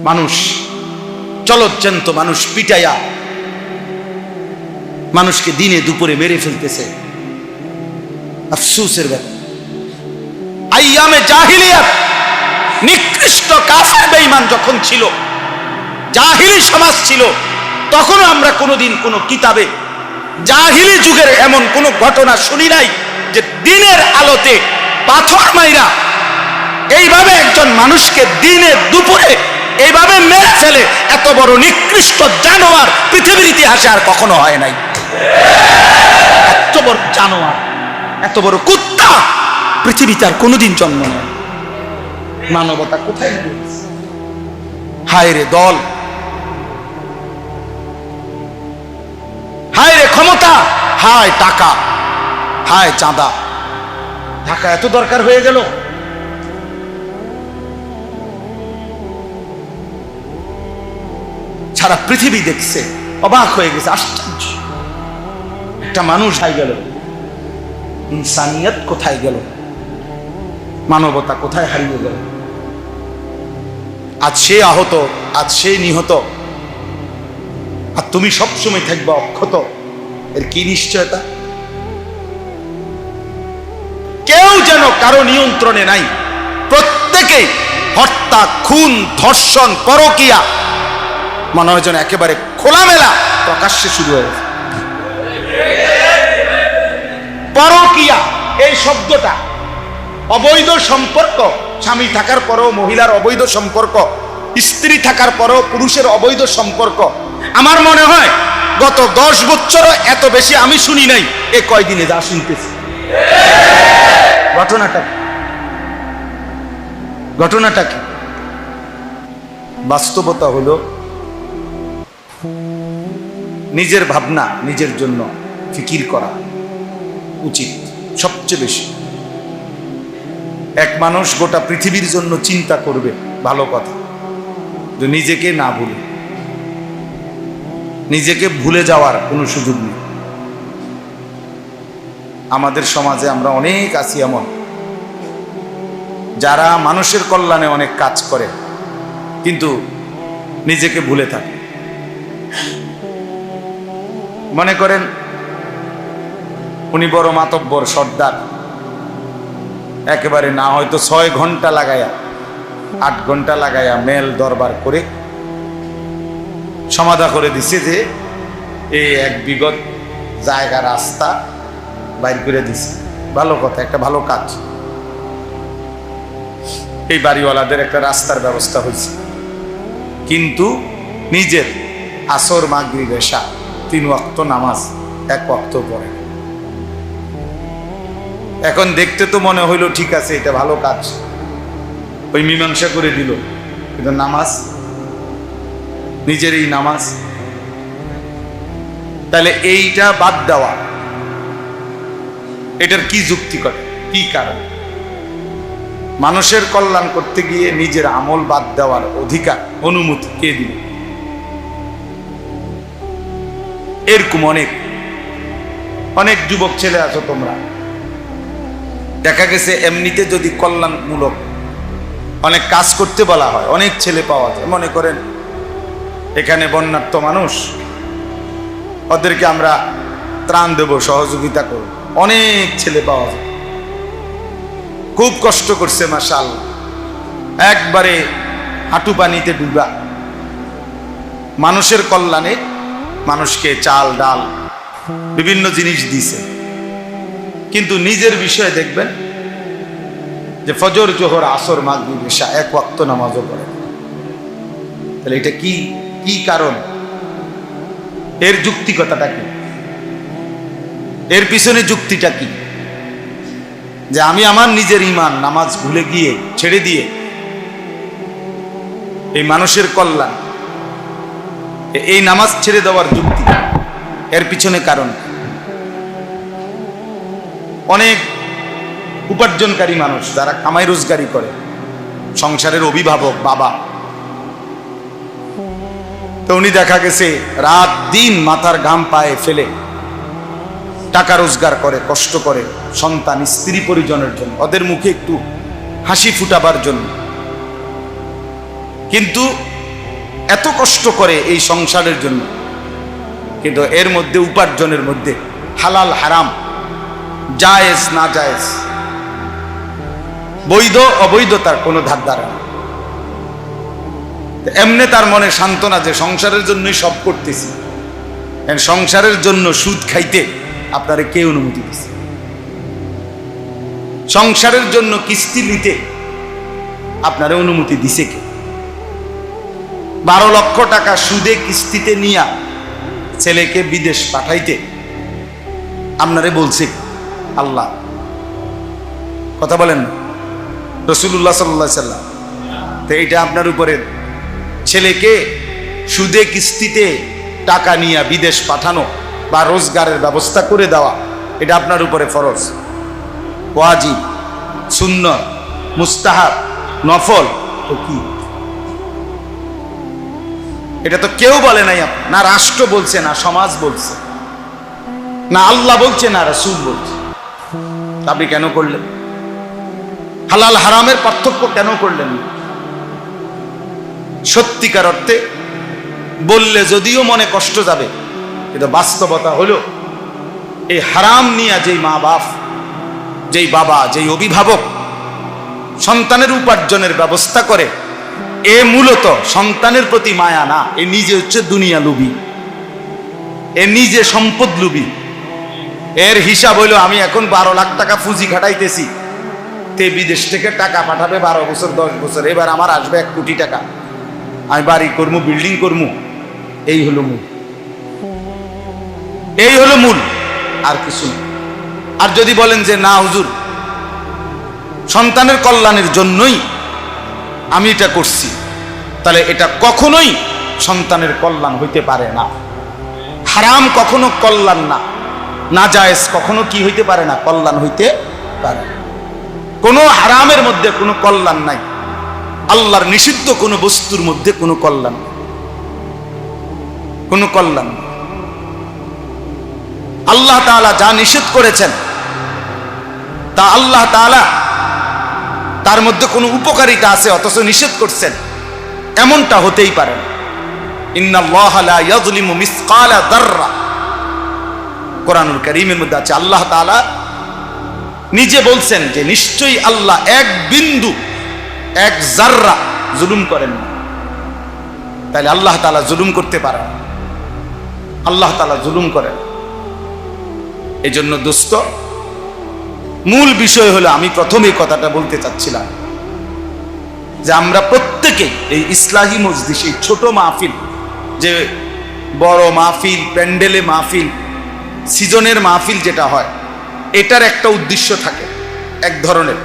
মানুষ চলজ্জান্ত মানুষ পিটাইয়া মানুষকে দিনে দুপুরে মেরে ফেলতেছে। আফসোসের ব্যাপার। আইয়ামে জাহিলিয়াত নিকৃষ্ট কাফের বেঈমান যখন ছিল, জাহিলি সমাজ ছিল, তখনও আমরা কোনোদিন কোনো কিতাবে জাহিলি যুগের এমন কোন ঘটনা শুনি নাই যে দিনের আলোতে পাথর মাইরা এইভাবে একজন মানুষকে দিনে দুপুরে এইভাবে মেরে ফেলে। এত বড় নিকৃষ্ট জানোয়ার পৃথিবীর ইতিহাসে আর কখনো হয় নাই। এত বড় জানোয়ার, এত বড় কুত্তা পৃথিবীতে আর কোনোদিন জন্ম নেয়। মানবতা কোথায় গেছে? হায় রে দল, হায় রে ক্ষমতা, হায় টাকা, হায় চাঁদা। টাকা এত দরকার হয়ে গেল। সারা পৃথিবী দেখছে, অবাক হয়ে গেছে, আশ্চর্য। একটা মানুষ হাই গেল, ইনসানিয়ত কোথায় গেল? মানবতা কোথায় হারিয়ে গেল? আজ সে আহত, আজ সে নিহত, আর তুমি সবসময় থাকবে অক্ষত। এর কি নিশ্চয়তা? কেউ যেন কারো নিয়ন্ত্রণে নাই। প্রত্যেকে হত্যা, খুন, ধর্ষণ, পরকীয়া মনে হয় যেন একেবারে খোলামেলা প্রকাশ্যে শুরু হয়েছে। পরকীয়া এই শব্দটা, অবৈধ সম্পর্ক, স্বামী থাকার পরও মহিলার অবৈধ সম্পর্ক, স্ত্রী থাকার পরও পুরুষের অবৈধ সম্পর্ক, আমার মনে হয় গত 10 বছরও এত বেশি আমি শুনি নাই। এ কয়দিনে যা শুনতেছি। ঘটনাটা কি? বাস্তবতা হলো নিজের ভাবনা, নিজের জন্য ফিকির করা উচিত সবচেয়ে বেশি। এক মানুষ গোটা পৃথিবীর জন্য চিন্তা করবে, ভালো কথা, যে নিজেকে না ভুলে। নিজেকে ভুলে যাওয়ার কোনো সুযোগ নেই। আমাদের সমাজে আমরা অনেক আছি এমন যারা মানুষের কল্যাণে অনেক কাজ করে, কিন্তু নিজেকে ভুলে থাকে। মনে করেন উনি বড় মাতব্বর, সর্দার, একেবারে না হয়তো 6 ঘন্টা লাগায়া 8 ঘন্টা লাগায়া মেল দরবার করে সমাধা করে দিছে যে এই 1 বিঘত জায়গা রাস্তা বাইর করে দিছে। ভালো কথা, একটা ভালো কাজ। এই বাড়িওয়ালাদের একটা রাস্তার ব্যবস্থা হয়েছে, কিন্তু নিজের আসর, মাগরিব, এশা 3 ওয়াক্ত নামাজ 1 ওয়াক্ত পড়ে। এখন দেখতে তো মনে হইলো ঠিক আছে, এটা ভালো কাজ, ওই মীমাংসা করে দিল, কিন্তু নামাজ, নিজের এই নামাজ, তাহলে এইটা বাদ দেওয়া, এটার কি যুক্তি করে, কি কারণ? মানুষের কল্যাণ করতে গিয়ে নিজের আমল বাদ দেওয়ার অধিকার, অনুমতি কে দিল? এরকম অনেক অনেক যুবক ছেলে আছো তোমরা, দেখা গেছে এমনিতে যদি কল্যাণমূলক অনেক কাজ করতে বলা হয়, অনেক ছেলে পাওয়া যায়। মনে করেন এখানে বন্যার্ত মানুষ, ওদেরকে আমরা ত্রাণ দেব, সহযোগিতা করব, অনেক ছেলে পাওয়া যায়। খুব কষ্ট করছে মাশাআল্লাহ, একবারে হাঁটু পানিতে ডুবা মানুষের কল্যাণে মানুষকে চাল ডাল বিভিন্ন জিনিস দিছে। কিন্তু নিজের বিষয়ে দেখবেন যে ফজর, জোহর, আসর, মাগরিব, এশা 1 ওয়াক্ত নামাজও পড়ে। তাহলে এটা কি কি কারণ? এর যুক্তিকতাটা কি? এর পিছনে যুক্তিটা কি? যে আমি আমার নিজের ঈমান, নামাজ ভুলে গিয়ে, ছেড়ে দিয়ে এই মানুষের কল্যাণ, এই নামাজ ছেড়ে দেওয়ার যুক্তি, এর পিছনে কারণ? অনেক উপার্জনকারী মানুষ যারা কামাই রোজগারি করে, সংসারের অভিভাবক, বাবা, তো উনি দেখা গেছে রাত দিন মাথার ঘাম পায়ে ফেলে টাকা রোজগার করে, কষ্ট করে সন্তান, স্ত্রী, পরিজনের জন্য, ওদের মুখে একটু হাসি ফুটাবার জন্য। কিন্তু এত কষ্ট করে এই সংসারের জন্য, কিন্তু এর মধ্যে উপার্জনের মধ্যে হালাল হারাম, জায়েজ না জায়েজ, বৈধ অবৈধতার কোনো ধার ধারে না। এমনি তার মনে সান্ত্বনা যে সংসারের জন্যই সব করতেছি। সংসারের জন্য সুদ খাইতে আপনারে কে অনুমতি দিচ্ছে? সংসারের জন্য কিস্তি নিতে আপনারে অনুমতি দিছে কে? 12 লক্ষ টাকা সুদে কিস্তিতে নিয়া ছেলেকে বিদেশ পাঠাইতে আপনারে বলছে আল্লাহ? কথা বলেন না, রাসূলুল্লাহ সাল্লাল্লাহু আলাইহি সাল্লাম। তো এইটা আপনার উপরে, ছেলেকে সুদে কিস্তিতে টাকা নিয়ে বিদেশ পাঠানো বা রোজগারের ব্যবস্থা করে দেওয়া, এটা আপনার উপরে ফরজ, ওয়াজিব, সুন্নাত, মুস্তাহাব, নফল। তো কি এটা তো কেউ বলে নাই, না রাষ্ট্র বলছে, না সমাজ বলছে, না আল্লাহ বলছে, না রাসূল বলছে। আপনি কেন করলেন? হালাল হারামের পার্থক্য কেন করলেন? সত্যিকার অর্থে বললে যদিও মনে কষ্ট যাবে, কিন্তু বাস্তবতা হলো এই হারাম নিয়ে যেই মা বাপ, যেই বাবা, যেই অভিভাবক সন্তানের উপার্জনের ব্যবস্থা করে, এ মূলত সন্তানের প্রতি মায়া না, এ নিজে হচ্ছে দুনিয়া লুবি, এ নিজে সম্পদ লুবি। এর হিসাব হইলো আমি এখন 12 লাখ টাকা পুঁজি খাটাইতেছি, তে বিদেশ থেকে টাকা পাঠাবে 12 বছর 10 বছর, এবার আমার আসবে 1 কোটি টাকা, আমি বাড়ি করবো, বিল্ডিং করবো। এই হলো মূল, এই হলো মূল, আর কিছু না। আর যদি বলেন যে না হুজুর, সন্তানের কল্যাণের জন্যই আমি এটা করছি, তাহলে এটা কখনোই সন্তানের কল্যাণ হইতে পারে না। হারাম কখনো কল্যাণ না, নাজায়েজ কখনো কি হইতে পারে না, কল্যাণ হইতে পারে। কোনো হারামের মধ্যে কোনো কল্যাণ নাই, আল্লাহর নিষিদ্ধ কোনো বস্তুর মধ্যে কোনো কল্যাণ, কোনো কল্যাণ। আল্লাহ তাআলা যা নিষেধ করেছেন তা আল্লাহ তাআলা তার মধ্যে কোনো উপকারিতা আছে অথচ নিষেধ করছেন, এমনটা হতেই পারে না। ইন্নাল্লাহা লা ইয়াযলিমু মিসকালা যাররা, কোরআনুল কারীমের মধ্যে আছে। আল্লাহ তাআলা নিজে বলছেন যে নিশ্চয়ই আল্লাহ এক বিন্দু, এক জাররা জুলুম করেন না। তাহলে আল্লাহ তাআলা জুলুম করতে পারেন? আল্লাহ তাআলা জুলুম করেন। এই জন্য দোস্ত, মূল বিষয় হলো, আমি প্রথমে কথাটা বলতে চাচ্ছিলাম যে আমরা প্রত্যেকে এই ইসলাহি মজলিস, এই ছোট মাহফিল, যে বড় মাহফিল, প্যান্ডেলে মাহফিল, সিজনের মাহফিল যেটা হয়, এটার একটা উদ্দেশ্য থাকে এক ধরনের,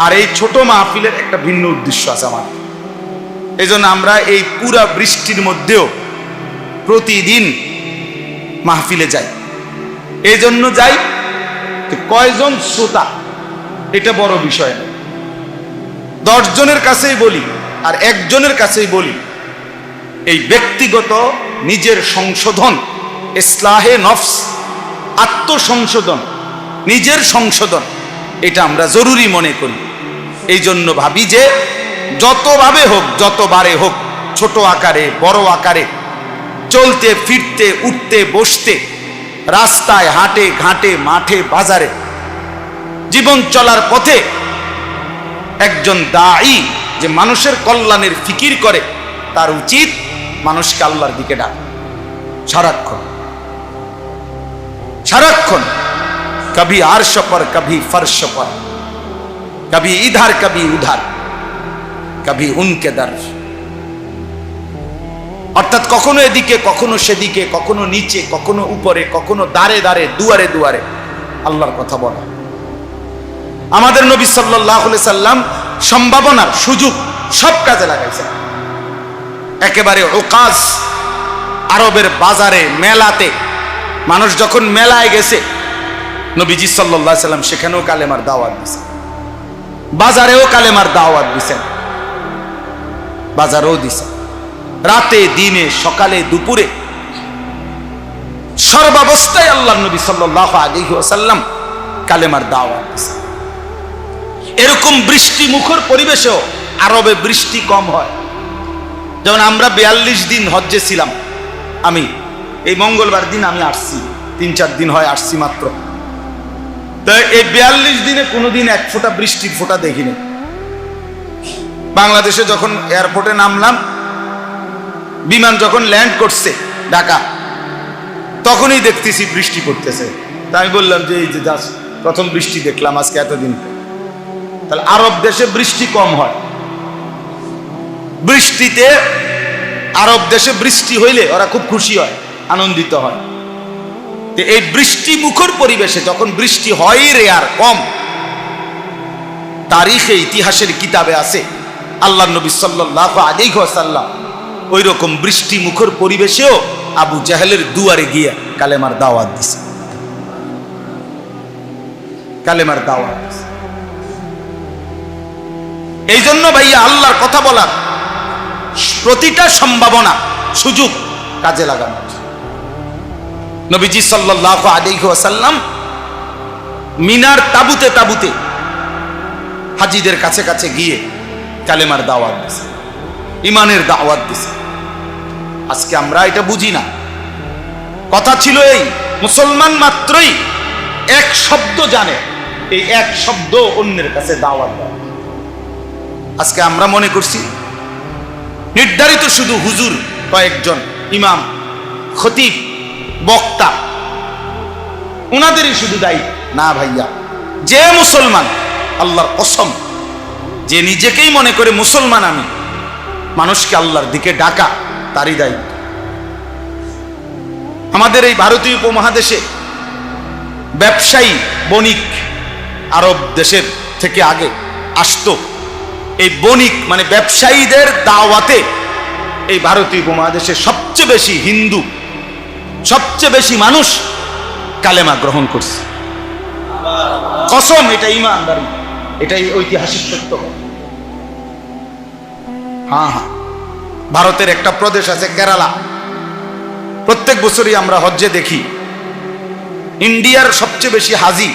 আর এই ছোট মাহফিলের একটা ভিন্ন উদ্দেশ্য আছে আমার। এই জন্য আমরা এই পুরা বৃষ্টির মধ্যেও প্রতিদিন মাহফিলে যাই। এই জন্য যাই, কয়জন শ্রোতা এটা বড় বিষয় না। 10 জনের কাছেই বলি আর একজনের কাছেই বলি, এই ব্যক্তিগত নিজের সংশোধন, ইসলাহে নফস, আত্মসংশোধন, নিজের সংশোধন, এটা আমরা জরুরি মনে করি। এই জন্য ভাবি যে যতভাবে হোক, যতবারে হোক, ছোট আকারে বড় আকারে, চলতে ফিরতে, উঠতে বসতে, রাস্তায় হাটে ঘাটে, মাঠে বাজারে, জীবন চলার পথে একজন দাঈ যে মানুষের কল্যাণের ফিকির করে, তার উচিত মানুষকে আল্লাহর দিকে ডাক, সারাক্ষণ সারাক্ষণ। কবি আরশ পর, কবি ফরশ পর, কবি ইধার কবি উধার, কবি উনকে দর। অর্থাৎ কখনো এদিকে, কখনো সেদিকে, কখনো নিচে, কখনো উপরে, কখনো দাঁড়ে দাঁড়ে, দুয়ারে দুয়ারে আল্লাহর কথা বলা। আমাদের নবী সাল্লাল্লাহু আলাইহি সাল্লাম সম্ভাবনার সুযোগ সব কাজে লাগাইছেন। একেবারে ওকাজ, আরবের বাজারে, মেলাতে, মানুষ যখন মেলায় গেছে, নবীজি সাল্লাল্লাহু আলাইহি সাল্লাম সেখানেও কালেমার দাওয়াত দিয়েছেন, বাজারেও কালেমার দাওয়াত দিয়েছেন, বাজারেও দিয়েছেন, রাতে দিনে, সকালে দুপুরে, সর্বাবস্থায় আল্লাহর নবী সাল্লাল্লাহু আলাইহি ওয়াসাল্লাম কালেমার দাওয়াত দিয়েছেন। এরকম বৃষ্টি মুখর পরিবেশেও, আরবে বৃষ্টি কম হয়, যেমন আমরা 42 দিন হজ্জে ছিলাম, আমি এই মঙ্গলবার দিন আমি আসছি, 3-4 দিন হয় আসছি মাত্র। তো এই 42 দিনে কোনোদিন এক ফোঁটা বৃষ্টির ফোঁটা দেখিনি। বাংলাদেশে যখন এয়ারপোর্টে নামলাম, বিমান যখন ল্যান্ড করছে ঢাকা, তখনই দেখতেছি বৃষ্টি পড়তেছে। তা আমি বললাম যে এই যে জাস্ট প্রথম বৃষ্টি দেখলাম আজকে এতদিন। তাহলে আরব দেশে বৃষ্টি কম হয়, বৃষ্টিতে আরব দেশে বৃষ্টি হইলে ওরা খুব খুশি হয়, আনন্দিত হয়। এই বৃষ্টি মুখর পরিবেশে যখন বৃষ্টি হয় রেয়ার, কম, তারিখে ইতিহাসের কিতাবে আছে আল্লাহ নবী সাল্লাল্লাহু আলাইহি ওয়াসাল্লাম ওই রকম বৃষ্টি মুখর পরিবেশেও আবু জাহেলের দুয়ারে গিয়ে কালেমার দাওয়াত দিছে, কালেমার দাওয়াত দিছে। এই জন্য ভাইয়া আল্লাহর কথা বলার প্রতিটা সম্ভাবনা, সুযোগ কাজে লাগানো। নবীজি সাল্লাল্লাহু আলাইহি ওয়াসাল্লাম মিনার তাবুতে তাবুতে হাজীদের কাছে কাছে গিয়ে কালেমার দাওয়াত দিছে, ইমানের দাওয়াত দিছে। আজকে আমরা এটা বুঝি না। কথা ছিল এই, মুসলমান মাত্রই এক শব্দ জানে, এই এক শব্দ অন্যের কাছে দাওয়াত দেয়। আজকে আমরা মনে করছি নির্ধারিত শুধু হুজুর কয়েকজন, ইমাম, খতিব, বক্তা, উনাদেরই শুধু দায়িত্ব। না ভাইয়া, যে মুসলমান, আল্লাহর কসম, যে নিজেকেই মনে করে মুসলমান আমি, মানুষকে আল্লাহর দিকে ডাকা তারই দায়িত্ব। আমাদের এই ভারতীয় উপমহাদেশে ব্যবসায়ী, বণিক আরব দেশের থেকে আগে আসতো। এই বণিক মানে ব্যবসায়ীদের দাওয়াতে এই ভারতীয় উপমহাদেশে সবচেয়ে বেশি হিন্দু, সবচেয়ে বেশি মানুষ কালেমা গ্রহণ করছে। কসম, এটা ঈমানদারি, এটাই ঐতিহাসিক সত্য। হ্যাঁ হ্যাঁ, ভারতের একটা প্রদেশ আছে কেরালা, প্রত্যেক বছরই আমরা হজ্জে দেখি ইন্ডিয়ার সবচেয়ে বেশি হাজি,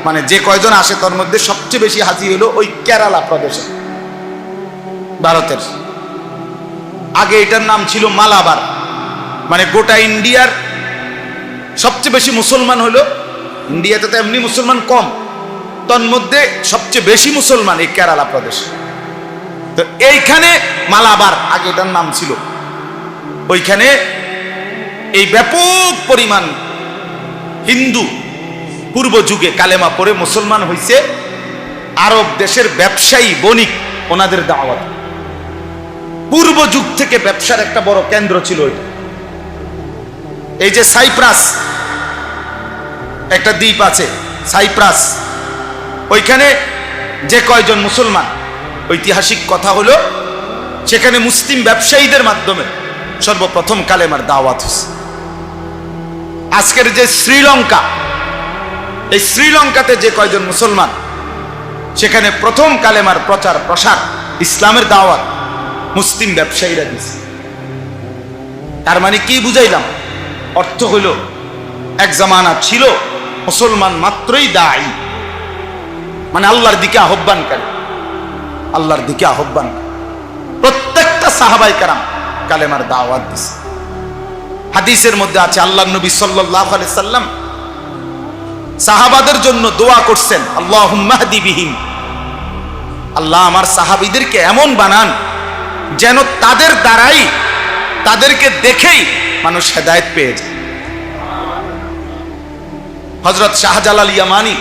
মানে যে কয়জন আসে তার মধ্যে সবচেয়ে বেশি হাজি হলো ওই কেরালা প্রদেশে, ভারতের। আগে এটার নাম ছিল মালাবার, মানে গোটা ইন্ডিয়ার সবচেয়ে বেশি মুসলমান হলো, ইন্ডিয়াতে তো এমনি মুসলমান কম, তন্মধ্যে সবচেয়ে বেশি মুসলমান এই কেরালা প্রদেশে। তো এইখানে মালাবার, আগে এটার নাম ছিল, ওইখানে এই ব্যাপক পরিমাণ হিন্দু পূর্ব যুগে কালেমা পড়ে মুসলমান হইছে। আরব দেশের ব্যবসায়ী, বণিক, ওনাদের দাওয়াত। পূর্ব যুগ থেকে ব্যবসার একটা বড় কেন্দ্র ছিল এটা। এই যে সাইপ্রাস একটা দ্বীপ আছে, সাইপ্রাস, ওইখানে যে কয়জন মুসলমান, ঐতিহাসিক কথা হলো সেখানে মুসলিম ব্যবসায়ীদের মাধ্যমে সর্বপ্রথম কালেমার দাওয়াত হয়েছে। আজকের যে শ্রীলঙ্কা, এই শ্রীলঙ্কাতে যে কয়জন মুসলমান, সেখানে প্রথম কালেমার প্রচার প্রসার, ইসলামের দাওয়াত মুসলিম ব্যবসায়ীরা দিয়েছে। তার মানে কি বুঝাইলাম? অর্থ হইল এক জামানা ছিল মুসলমান মাত্রই দায়ী, মানে আল্লাহর দিকে আহ্বানকারী, আল্লাহর দিকে আহ্বান। প্রত্যেকটা সাহাবায়ে কেরাম কালেমার দাওয়াত দিয়েছে। হাদিসের মধ্যে আছে আল্লাহর নবী সাল্লাল্লাহু আলাইহি সাল্লাম সাহাবাদের জন্য দোয়া করছেন, আল্লাহুম্মা হদি বিহিম, আল্লাহ আমার সাহাবীদেরকে এমন বানান যেন তাদের দ্বারাই, তাদেরকে দেখেই মানুষ হেদায়েত পেয়ে যায়। হযরত শাহজালাল ইয়ামানি,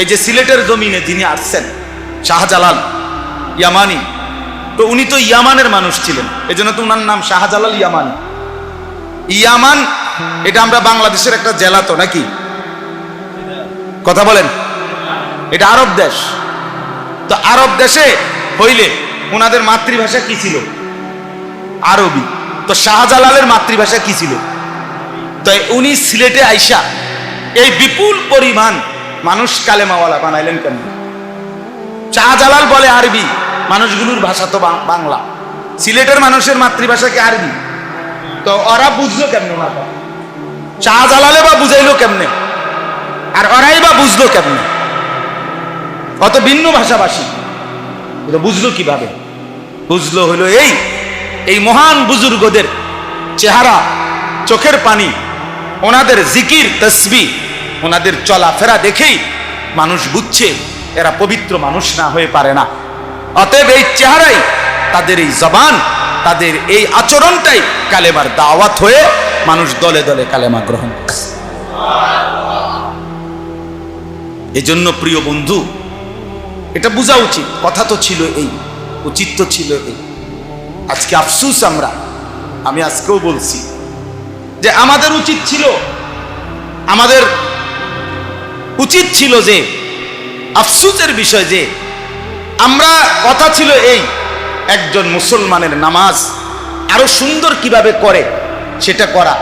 এই যে সিলেটের জমিনে যিনি আসছেন, শাহজালাল ইয়ামানি, তো উনি তো ইয়ামানের মানুষ ছিলেন, এজন্য তো ওনার নাম শাহজালাল ইয়ামানি। ইয়ামান এটা আমরা বাংলাদেশের একটা জেলা, তো নাকি? কথা বলেন, এটা আরব দেশ। তো আরব দেশে হইলে ওনাদের মাতৃভাষা কি ছিল? আরবি। তো শাহজালালের মাতৃভাষা কি ছিল? তো উনি সিলেটে আইসা এই বিপুল পরিমাণ মানুষ কালেমাওয়ালা বানাইলেন কেন? শাহজালাল বলে আরবি, মানুষগুলোর ভাষা তো বাংলা, সিলেটের মানুষের মাতৃভাষা কি আরবি? তো ওরা বুঝলো কেমনে? ওনারা শাহজালালে বা বুঝাইলো কেমনে, আর ওরাই বা বুঝলো কেমনে? অত ভিন্ন ভাষাভাষী, বুঝলো কিভাবে? বুঝলো হলো এই মহান বুজুর্গদের চেহারা, চোখের পানি, ওনাদের জিকির তসবিহ, ওনাদের চলাফেরা দেখেই মানুষ বুঝছে এরা পবিত্র মানুষ না হয়ে পারে না। অতএব এই চেহারাই, তাদের এই জবান, তাদের এই আচরণটাই কালেমার দাওয়াত হয়ে মানুষ দলে দলে কালেমা গ্রহণ করছে। এজন্য প্রিয় বন্ধু, এটা বোঝা উচিত। কথা তো ছিল এই, উচিত তো ছিল এই। আজকে আফসুস, আমি আজকেও বলছি যে আমাদের উচিত ছিল যে আফসুসের বিষয় যে আমরা, কথা ছিল এই, একজন মুসলমানের নামাজ আরো সুন্দর কিভাবে করে সেটা করা,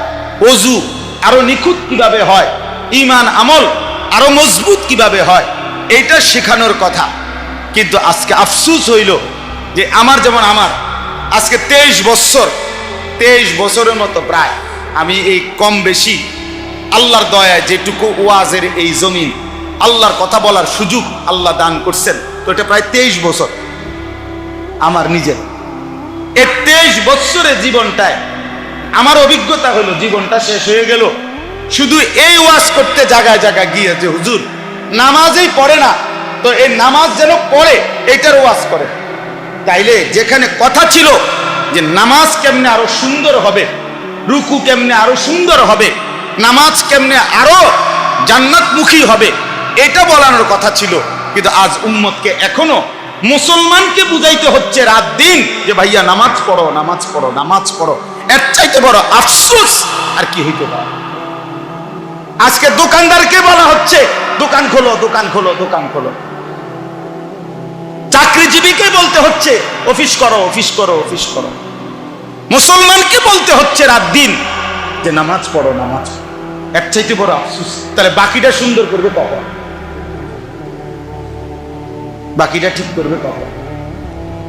ওযু আরো নিখুঁত কিভাবে হয়, ঈমান আমল আরো মজবুত কিভাবে হয়, এইটা শেখানোর কথা। কিন্তু আজকে আফসুস হইল যে আমার আজকে 23 বছরের মতো প্রায় আমি এই কম বেশি আল্লাহর দয়ায় যেটুকু ওয়াজের এই জমিন, আল্লাহর কথা বলার সুযোগ আল্লাহ দান করছেন, তো এটা প্রায় 23 বছর আমার নিজের। এই 23 বছরের জীবনটায় আমার অভিজ্ঞতা হলো জীবনটা শেষ হয়ে গেল শুধু এই ওয়াজ করতে জায়গায় জায়গায় গিয়ে, যে হুজুর নামাজই পড়ে না, তো এই নামাজ যেন পড়ে এইটার ওয়াজ করে। তাইলে যেখানে কথা ছিল যে নামাজ কেমনে আরো সুন্দর হবে, রুকু কেমনে আরো সুন্দর হবে, নামাজ কেমনে আরো জান্নাতমুখী হবে, এটা বলানোর কথা ছিল। কিন্তু আজ উম্মতকে, এখনো মুসলমানকে বুঝাইতে হচ্ছে রাত দিন যে ভাইয়া নামাজ পড়ো, নামাজ পড়ো, নামাজ পড়ো। এর চাইতে বড় আফসোস আর কি হইতে পারে? আজকে দোকানদারকে বলা হচ্ছে দোকান খোলো, দোকান খোলো, দোকান খোলো। চাকরিজীবীকে বলতে হচ্ছে অফিস করো, অফিস করো, অফিস করো। মুসলমানকে বলতে হচ্ছে রাত দিন যে নামাজ পড়ো, নামাজ। এর চাইতে বড় আফসোস। তাহলে বাকিটা সুন্দর করবে কখন? বাকিটা ঠিক করবে কখন?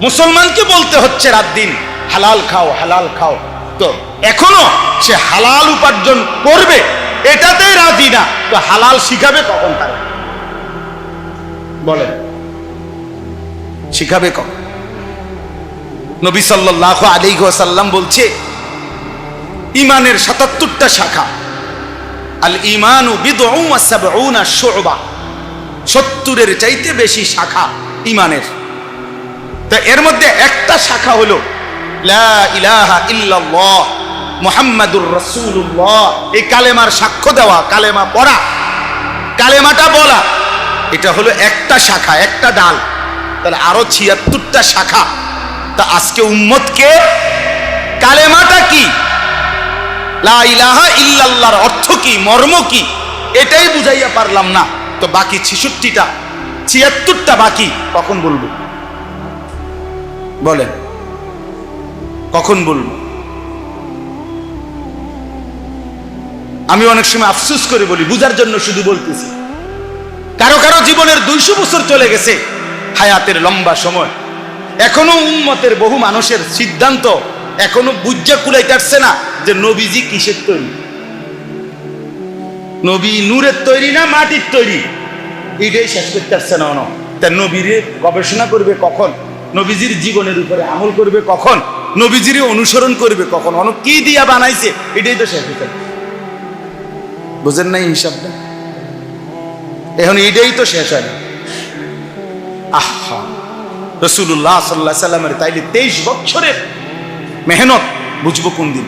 মুসলমানকে বলতে হচ্ছে রাত দিন হালাল খাও, হালাল খাও, তো এখনো সে হালাল উপার্জন করবে এটাতেই রাজি না, তো হালাল শিখাবে কখন? তারা বলেন, শিখাবে কখন? নবী সাল্লাল্লাহু আলাইহি ওয়াসাল্লাম বলছে ঈমানের ৭৭টা শাখা। আল ঈমানু বিদউন ওয়া সাবউনা শু'বা, ৭০-এর চাইতে বেশি শাখা ঈমানের। তো এর মধ্যে একটা শাখা হলো লা ইলাহা ইল্লাল্লাহ মুহাম্মাদুর রাসূলুল্লাহ। এই কালেমার সাক্ষ্য দেওয়া, কালেমা পড়া, কালেমাটা বলা, এটা হলো একটা শাখা, একটা ডাল। তাহলে আরো ৭৬টা শাখা। তা আজকে উম্মতকে কালেমাটা কি, লা ইলাহা ইল্লাল্লাহর অর্থ কি, মর্ম কি, এটাই বুঝাইয়া পারলাম না, তো বাকি ৭৬টা বাকি কখন বলবো? বলেন, কখন বলবো? আমি অনেক সময় আফসোস করে বলি, বুঝার জন্য শুধু বলতেছি। কারো কারো জীবনের 200 বছর চলে গেছে, হায়াতের লম্বা সময়, এখনো উম্মতের বহু মানুষের সিদ্ধান্ত এখনো বুঝা কুলাইতে পারছে না যে নবীজি কিসের তৈরি, নবী নূরের তৈরি না মাটির তৈরি, এটাই শেষ করতে পারছে না। তা নবীর গবেষণা করবে কখন? নবীজির জীবনের উপরে আমল করবে কখন? নবীজির অনুসরণ করবে কখন? কি দিয়া বানাইছে এটাই তো শেষ হতে। বুঝেন নাই হিসাবটা? এখন এটাই তো শেষ হয় না। আহা, রাসূলুল্লাহ সাল্লাল্লাহু আলাইহি সাল্লামের তাইলে 23 বছরের মেহনত বুঝবো কোন দিন?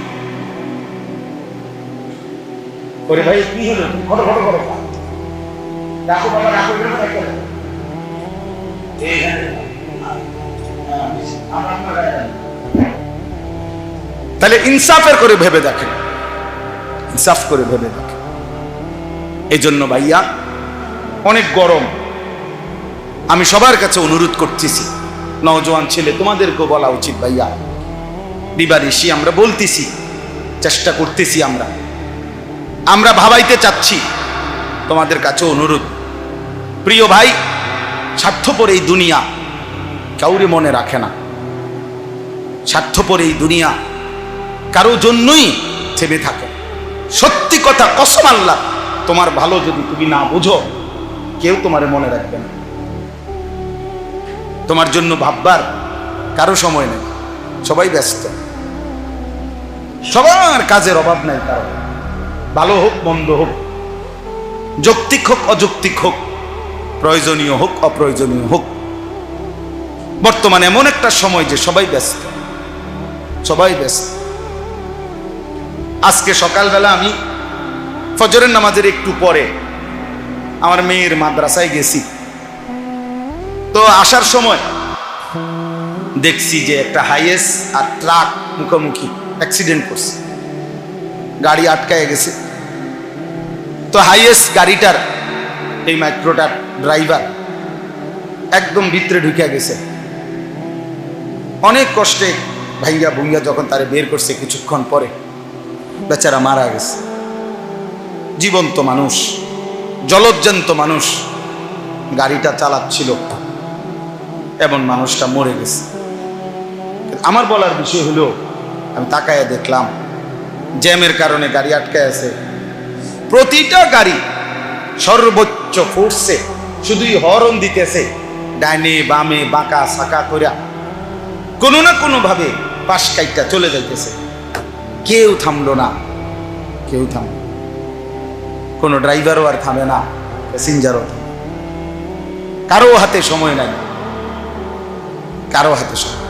ওরে ভাই কি হলো? ঘটো ঘটো ঘটো রাখো বাবা, রাখো, রাখো। তাহলে ইনসাফের করে ভেবে দেখেন, ইনসাফ করে ভেবে দেখেন। এই জন্য ভাইয়া অনেক গরম, আমি সবার কাছে অনুরোধ করতেছি, নওজোয়ান ছেলে তোমাদেরকেও বলা উচিত ভাইয়া, দিবানিশি আমরা বলতেছি, চেষ্টা করতেছি, আমরা ভাবাইতে চাচ্ছি, তোমাদের কাছে অনুরোধ। প্রিয় ভাই, স্বার্থপর এই দুনিয়া কাউরে মনে রাখে না, স্বার্থপর এই দুনিয়া কারো জন্যই থেমে থাকে। সত্যি কথা, কসম আল্লাহ, তোমার ভালো যদি তুমি না বুঝো, কেউ তোমারে মনে রাখবে না। তোমার জন্য ভাববার কারো সময় নেই, সবাই ব্যস্ত। সবার কাজের অভাব নাই কারো, ভালো হোক মন্দ হোক, যৌক্তিক হোক অযৌক্তিক হোক, প্রয়োজনীয় হোক অপ্রয়োজনীয় হোক। বর্তমানে এমন একটা সময় যে সবাই ব্যস্ত, সবাই ব্যস্ত। আজকে সকালবেলা আমি ফজরের নামাজের একটু পরে আমার মেয়ের মাদ্রাসায় গেছি, তো আসার সময় দেখছি যে একটা হাইয়েস আর ট্রাক মুখোমুখি অ্যাক্সিডেন্ট করছে, গাড়ি আটকায় গেছে। তো হাইয়েস গাড়িটার এই মাইক্রোটার ড্রাইভার একদম ভিতরে ঢুকে গেছে, অনেক কষ্টে ভাইয়া ভুইয়া যখন তারে বের করছে কিছুক্ষণ পরে বেচারা মারা গেছে। জীবন্ত মানুষ, জলজ্জান্ত মানুষ গাড়িটা চালাচ্ছিল, এমন মানুষটা মরে গেছে। আমার বলার বিষয় হলো, আমি তাকায় দেখলাম জ্যামের কারণে গাড়ি আটকায় আছে, প্রতিটা গাড়ি সর্বোচ্চ ফোর্সে শুধুই হর্ন দিতেছে, ডাইনে বামে বাঁকা সাকা কইরা কোনো না কোনো ভাবে পাশ কাইটা চলে যাইতেছে। কেউ থামলো না, কেউ থামলো, কোনো ড্রাইভারও আর থামে না, প্যাসেঞ্জারও থামে, কারো হাতে সময় নাই, কারো হাতে সময়।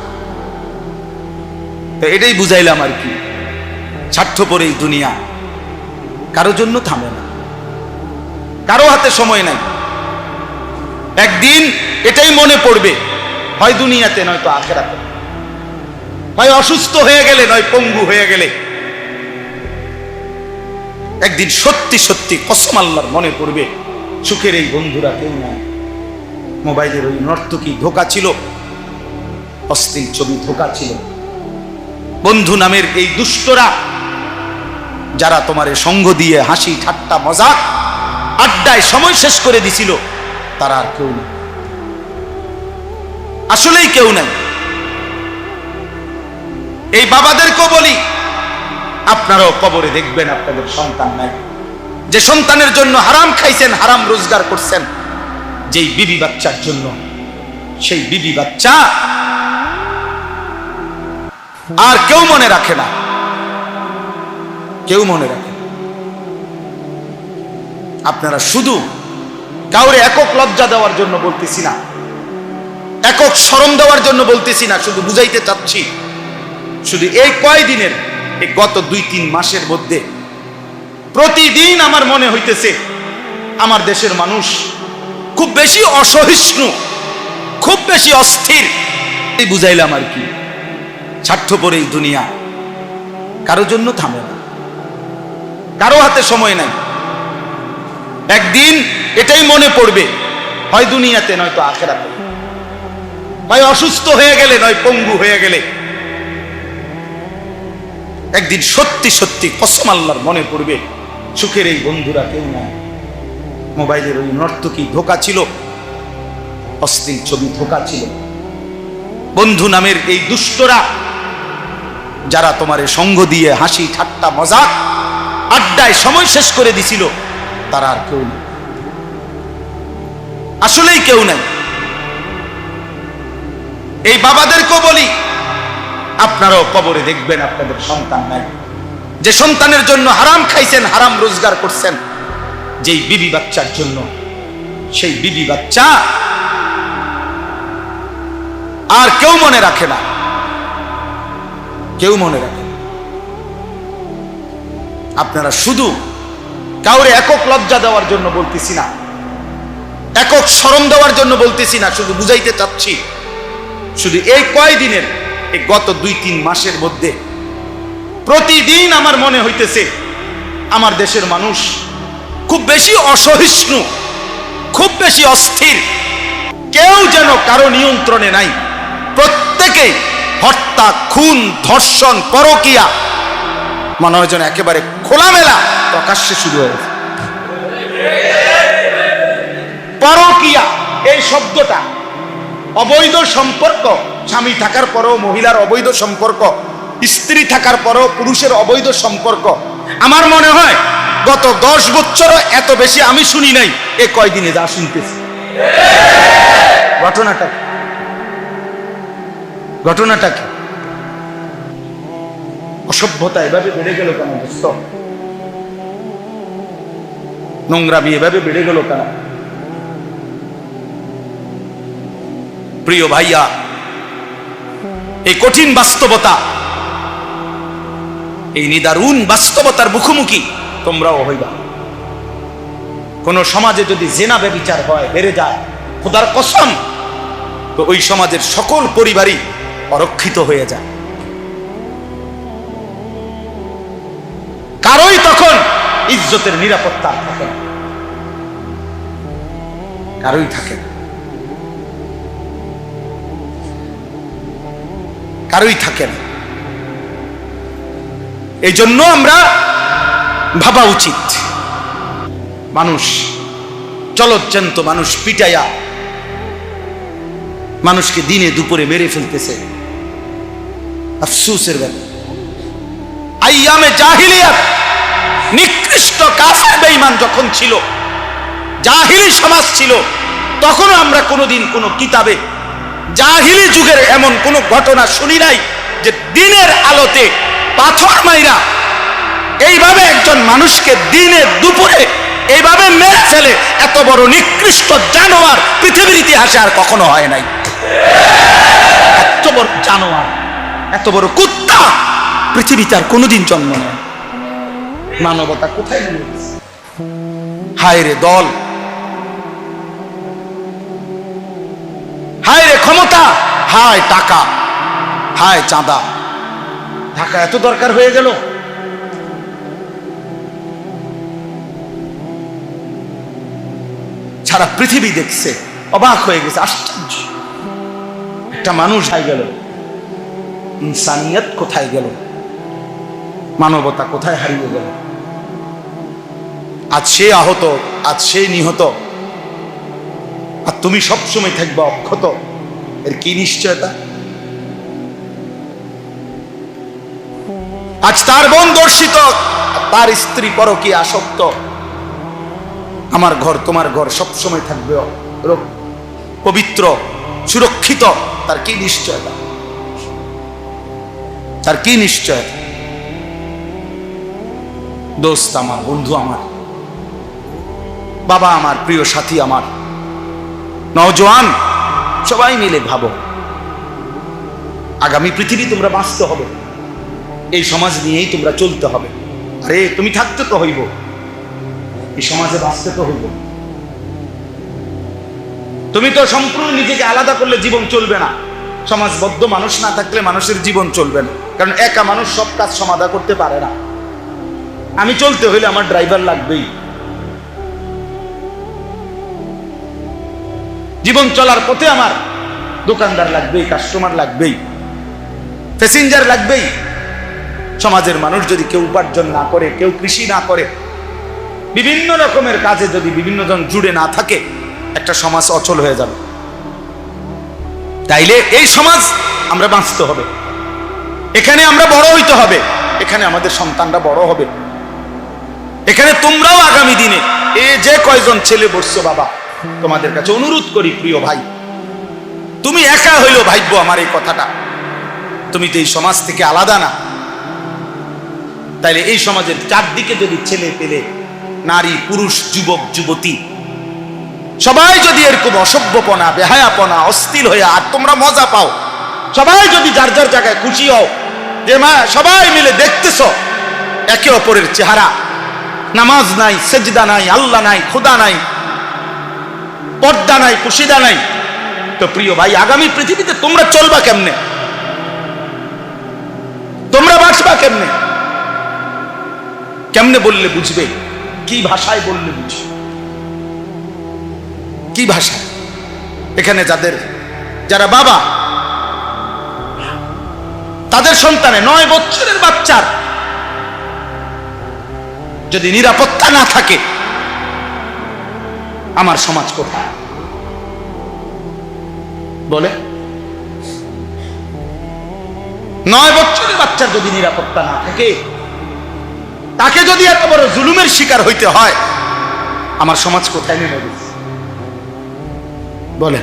তো এটাই বুঝাইলাম আর কি, স্বার্থপর এই দুনিয়া, কারো জন্য থামে না, কারো হাতে সময় নাই। একদিন এটাই মনে পড়বে, হয় দুনিয়াতে নয়তো আখেরাতে, হয় অসুস্থ হয়ে গেলে নয় পঙ্গু হয়ে গেলে। একদিন সত্যি সত্যি কসম আল্লাহর মনে পড়বে, সুখের এই বন্ধুরা কেউ নাই। মোবাইলের ওই নর্তকী ধোঁকা ছিল, অশ্লীল ছবি ধোঁকা ছিল, বন্ধু নামের এই দুষ্টরা যারা তোমারে সঙ্গ দিয়ে হাসি ঠাট্টা মজাক আড্ডায় সময় শেষ করে দিছিল, তারা আর কেউ নেই, আসলেই কেউ নাই। এই বাবাদেরকেও বলি, আপনারাও কবরে দেখবেন আপনাদের সন্তান নাই, যে সন্তানের জন্য হারাম খাইছেন, হারাম রোজগার করছেন, যেই বিবি বাচ্চার জন্য, সেই বিবি বাচ্চা আর কেউ মনে রাখে না, কেউ মনে রাখে। আপনারা শুধু কাউরে একক লজ্জা দেওয়ার জন্য বলতেছি না, একক শরম দেওয়ার জন্য বলতেছি না, শুধু বুঝাইতে চাচ্ছি, শুধু এই কয়দিনের, এই গত 2-3 মাসের মধ্যে প্রতিদিন আমার মনে হইতেছে আমার দেশের মানুষ খুব বেশি অসহিষ্ণু, খুব বেশি অস্থির। এই বুঝাইলাম আর কি, স্বার্থপর এই দুনিয়া, কারো জন্য থামে না, কারো হাতে সময় নাই। একদিন এটাই মনে পড়বে, হয় দুনিয়াতে নয়তো আখেরাতে, হয় অসুস্থ হয়ে গেলে নয় পঙ্গু হয়ে গেলে। একদিন সত্যি সত্যি কসম আল্লাহর মনে পড়বে, সুখের এই বন্ধুরা কেউ নাই। মোবাইলের ওই নর্তকী ধোঁকা ছিল, অশ্লীল ছবি ধোঁকা ছিল, বন্ধু নামের এই দুষ্টরা যারা তোমারে সঙ্গ দিয়ে হাসি ঠাট্টা মজাক আড্ডায় সময় শেষ করে দিছিল, তারা আর কেউ নেই, আসলেই কেউ নাই। এই বাবাদেরকেও বলি, আপনারাও কবরে দেখবেন আপনাদের সন্তান নাই, যে সন্তানের জন্য হারাম খাইছেন, হারাম রোজগার করছেন, যেই বিবি বাচ্চার জন্য, সেই বিবি বাচ্চা আর কেউ মনে রাখে না, কেউ মনে রাখে। আপনারা শুধু কাউরে একক লজ্জা দেওয়ার জন্য বলতেছি না, একক শরম দেওয়ার জন্য বলতেছি না, শুধু বুঝাইতে চাচ্ছি, শুধু এই কয়দিনের, এই গত 2-3 মাসের মধ্যে প্রতিদিন আমার মনে হইতেছে আমার দেশের মানুষ খুব বেশি অসহিষ্ণু, খুব বেশি অস্থির, কেউ যেন কারো নিয়ন্ত্রণে নাই। প্রত্যেকেই হত্যা, খুন, ধর্ষণ, পরকীয়া মনে হয় যেন একেবারে খোলামেলা প্রকাশ্যে শুরু হয়েছে। পরকীয়া এই শব্দটা, অবৈধ সম্পর্ক, স্বামী থাকার পরেও মহিলার অবৈধ সম্পর্ক, স্ত্রী থাকার পরেও পুরুষের অবৈধ সম্পর্ক, আমার মনে হয় গত 10 বছরও এত বেশি আমি শুনি নাই, এ কয়দিনে যা শুনতেছি। ঘটনাটা কি? অসভ্যতা এভাবে বেড়ে গেল কেন দোস্ত? নোংরামি এভাবে বেড়ে গেল কেন? প্রিয় ভাইয়া, এই কঠিন বাস্তবতা, এই নিদারুণ বাস্তবতার মুখোমুখি তোমরাও হইবা। কোন সমাজে যদি জেনা ব্যভিচার হয়, বেড়ে যায়, খোদার কসম, তো ওই সমাজের সকল পরিবারই অরক্ষিত হয়ে যায়। কারোই তখন ইজ্জতের নিরাপত্তা থাকে না, কারোই থাকে না, কারোই থাকে না। এই জন্য আমরা ভাবা উচিত, মানুষ চলজ্জান্ত মানুষ পিটাইয়া মানুষকে দিনে দুপুরে মেরে ফেলতেছে, আফসোসের ব্যাপার। আইয়ামে জাহিলিয়াত, নিকৃষ্ট কাফের বেঈমান যখন ছিল, জাহিলি সমাজ ছিল, তখনও আমরা কোনোদিন কোনো কিতাবে জাহিলি যুগের এমন কোন ঘটনা শুনি নাই যে দিনের আলোতে পাথর মাইরা এইভাবে একজন মানুষকে দিনে দুপুরে এইভাবে মেরে ফেলে। এত বড় নিকৃষ্ট জানোয়ার পৃথিবীর ইতিহাসে আর কখনো হয় নাই। এত বড় জানোয়ার, এত বড় কুত্তা পৃথিবীতে আর কোনোদিন জন্ম নেয়। মানবতা কোথায় গেল? হায় রে দল, হায় রে ক্ষমতা, হায় টাকা, হায় চাঁদা। টাকা এত দরকার হয়ে গেল। সারা পৃথিবী দেখছে, অবাক হয়ে গেছে, আশ্চর্য। একটা মানুষ হারিয়ে গেল, ইনসানিয়ত কোথায় গেল? মানবতা কোথায় হারিয়ে গেল? আজ সে আহত, আজ সে নিহত, আর তুমি সবসময় থাকবে অক্ষত। এর কি নিশ্চয়তা? আজ তার বোন দর্শিত, তার স্ত্রী পরকীয়া আসক্ত, আমার ঘর তোমার ঘর সবসময় থাকবে পবিত্র, সুরক্ষিত। তার কি নিশ্চয়তা? তার কি নিশ্চয়তা? দোস্ত আমার, বন্ধু আমার, বাবা আমার, প্রিয় সাথী আমার, নওজোয়ান, সবাই মিলে ভাবো, আগামী পৃথিবী তোমরা বাঁচতে হবে, এই সমাজ নিয়েই তোমরা চলতে হবে। আরে তুমি থাকতে তো হইব, এই সমাজে বাঁচতে তো হইব। তুমি তো সম্পূর্ণ নিজেকে আলাদা করলে জীবন চলবে না। সমাজবদ্ধ মানুষ না থাকলে মানুষের জীবন চলবে না, কারণ একা মানুষ সব কাজ সমাধা করতে পারে না। আমি চলতে হইলে আমার ড্রাইভার লাগবেই, জীবন চলার পথে আমার দোকানদার লাগবেই, কাস্টমার লাগবেই, প্যাসেঞ্জার লাগবেই। সমাজের মানুষ যদি কেউ উপার্জন না করে, কেউ কৃষি না করে, বিভিন্ন রকমের কাজে যদি বিভিন্ন জন জুড়ে না থাকে, একটা সমাজ অচল হয়ে যাবে। তাইলে এই সমাজ আমরা বাঁচতে হবে, এখানে আমরা বড় হইতে হবে, এখানে আমাদের সন্তানরা বড় হবে, এখানে তোমরাও আগামী দিনে এই যে কয়জন ছেলে বসছো, বাবা তোমাদের কাছে অনুরোধ করি, প্রিয় ভাই, তুমি একা হইলো ভাইব্য আমার এই কথাটা, তুমি তো এই সমাজ থেকে আলাদা না। তাইলে এই সমাজের চারদিকে যদি ছেলে পেলে, নারী পুরুষ, যুবক যুবতী, সবাই যদি এরকম অসভ্যপনা, বেহায়াপনা, অস্থির হয়ে আর তোমরা মজা পাও, সবাই যদি যার যার জায়গায় খুশি হও যে মা সবাই মিলে দেখতেছ একে অপরের চেহারা, নামাজ নাই, সেজদা নাই, আল্লাহ নাই, খোদা নাই, পর্দা নাই, কুশিদা নাই, তো প্রিয় ভাই আগামী পৃথিবীতে তোমরা চলবা কেমনে? তোমরা বাঁচবা কেমনে? কেমনে বললে বুঝবে? কি ভাষায় বললে বুঝবে? কি ভাষা? এখানে যারা বাবা, তাদের সন্তানে 9 বছরের বাচ্চার যদি নিরাপত্তা না থাকে, আমার সমাজ কোথায়? বলে 9 বছরের বাচ্চার যদি নিরাপত্তা না থাকে, তাকে যদি এত বড় জুলুমের শিকার হইতে হয়, আমার সমাজ কোথায় নেমে গেছে? বলে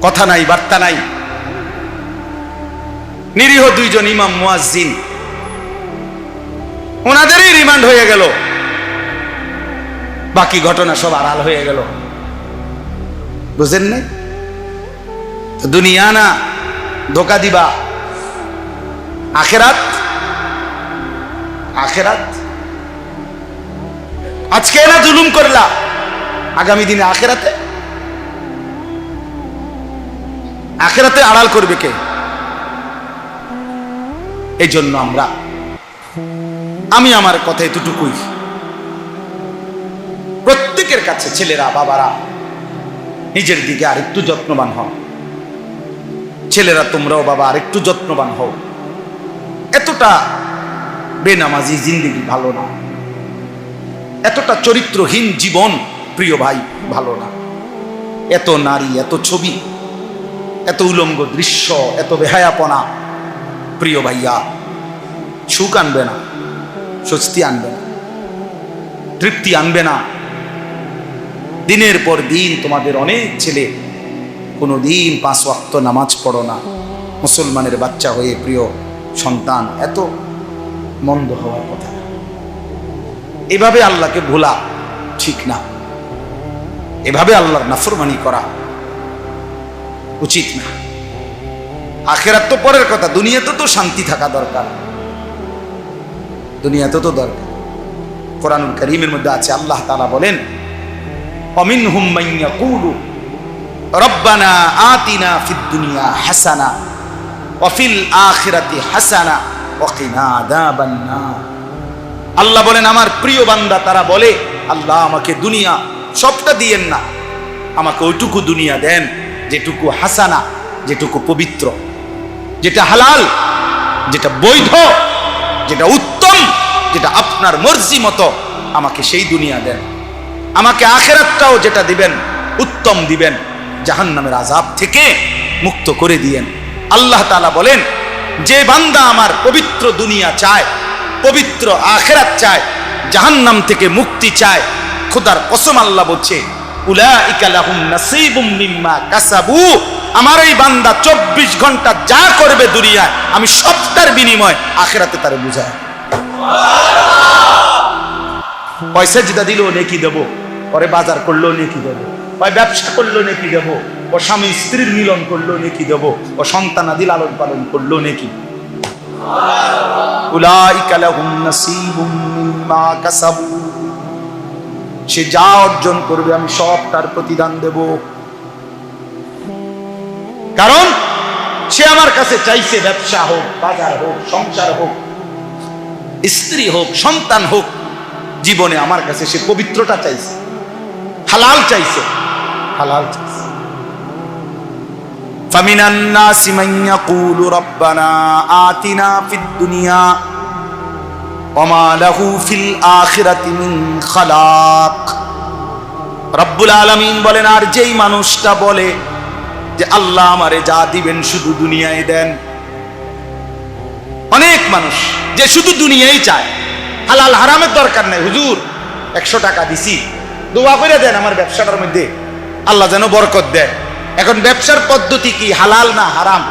কথা নাই, বার্তা নাই। নিরীহ দুইজন ইমাম মুয়াজ্জিন, ওনাদেরই রিমান্ড হয়ে গেল, বাকি ঘটনা সব আড়াল হয়ে গেল। বুঝেন নাই? দুনিয়া না ধোকা দিবা, আখেরাত। আখেরাত আজকে না জুলুম করলা, আগামী দিনে আখেরাতে, আখেরাতে আড়াল করবে কে? এই জন্য আমি আমার কথা এতটুকুই, প্রত্যেকের কাছে ছেলেরা বাবারা নিজের দিকে আরেকটু যত্নবান হও। ছেলেরা তোমরাও বাবা আরেকটু যত্নবান হও। এতটা বেনামাজি জিন্দেগি ভালো না, এতটা চরিত্রহীন জীবন প্রিয় ভাই ভালো না। এত নারী, এত ছবি, এত উলঙ্গ দৃশ্য, এত বেহায়াপনা প্রিয় ভাইয়া সুখ আনবে না, স্বস্তি আনবে না, তৃপ্তি আনবে না। দিনের পর দিন তোমাদের অনেক ছেলে কোনোদিন 5 ওয়াক্ত নামাজ পড়ো না, মুসলমানের বাচ্চা হয়ে প্রিয় সন্তান, এত মন্দ হওয়ার কথা। এভাবে আল্লাহকে ভোলা ঠিক না, এভাবে আল্লাহর নাফরমানি করা উচিত না। আখেরাত তো পরের কথা, দুনিয়াতে তো শান্তি থাকা দরকার, দুনিয়াতে তো দরকার। কোরআনুল কারীমের মধ্যে আছে, আল্লাহ তাআলা বলেন, ওয়ামিনহুম মান ইয়াকুলু রব্বানা আতিনা ফিদ দুনিয়া হাসানা ওয়া ফিল আখিরাতি হাসানা ওয়া কিনা আযাবান নার। আল্লাহ বলেন আমার প্রিয় বান্দা তারা বলে, আল্লাহ আমাকে দুনিয়া সবটা দিয়েন না, আমাকে ওইটুকু দুনিয়া দেন যেটুকু হাসানা, যেটুকু পবিত্র, যেটা হালাল, যেটা বৈধ, যেটা উত্তম, যেটা আপনার মর্জি মতো, আমাকে সেই দুনিয়া দেন। আমাকে আখিরাতটাও যেটা দিবেন উত্তম দিবেন, জাহান্নামের আযাব থেকে মুক্ত করে দিয়েন। আল্লাহ তাআলা বলেন, যে বান্দা আমার পবিত্র দুনিয়া চায়, পবিত্র আখিরাত চায়, জাহান্নাম থেকে মুক্তি চায়, খোদার কসম আল্লাহ বলছে, উলাইকা লাহুম নাসীবুম মিম্মা কাসাবু, আমার এই বান্দা 24 ঘন্টা যা করবে দুনিয়ায় আমি সবটার বিনিময় আখিরাতে তারে বুঝায়। পয়সা যেটা দিল নেকি দেবো, পরে বাজার করলো নেকি দেবো, হয় ব্যবসা করলো নেকি দেবো, ও স্বামী স্ত্রীর মিলন করলো নেকি দেবো, ও সন্তানাদি লালন পালন করলো নেকি। উলাইকা লাহুম নাসীবুম মিম্মা কাসাবু, সে যা অর্জন করবে আমি সব তার প্রতিদান দেব। কারণ সে আমার কাছে চাইছে, ব্যবসা হোক, বাজার হোক, সংসার হোক, স্ত্রী হোক, সন্তান হোক, জীবনে আমার কাছে সে পবিত্রতা চাইছে, হালাল চাইছে, হালাল চাইছে। ফামিনান নাসি মান ইয়াকুলু রব্বানা আতিনা ফিদ দুনিয়া ওয়া মা লাহু ফিল আখিরাতি মিন খালাক। রব্বুল আলামিন বলেন, আর যেই মানুষটা বলে যে আল্লাহ আমারে যা দিবেন শুধু দুনিয়ায় দেন। অনেক মানুষ যে শুধু দুনিয়াই চায়, হালাল হারামের দরকার নাই। হুজুর 100 টাকা দিছি, দোয়া করে দেন আমার ব্যবসাটার মধ্যে আল্লাহ যেন বরকত দেয়। এখন ব্যবসার পদ্ধতি কি হালাল না হারাম?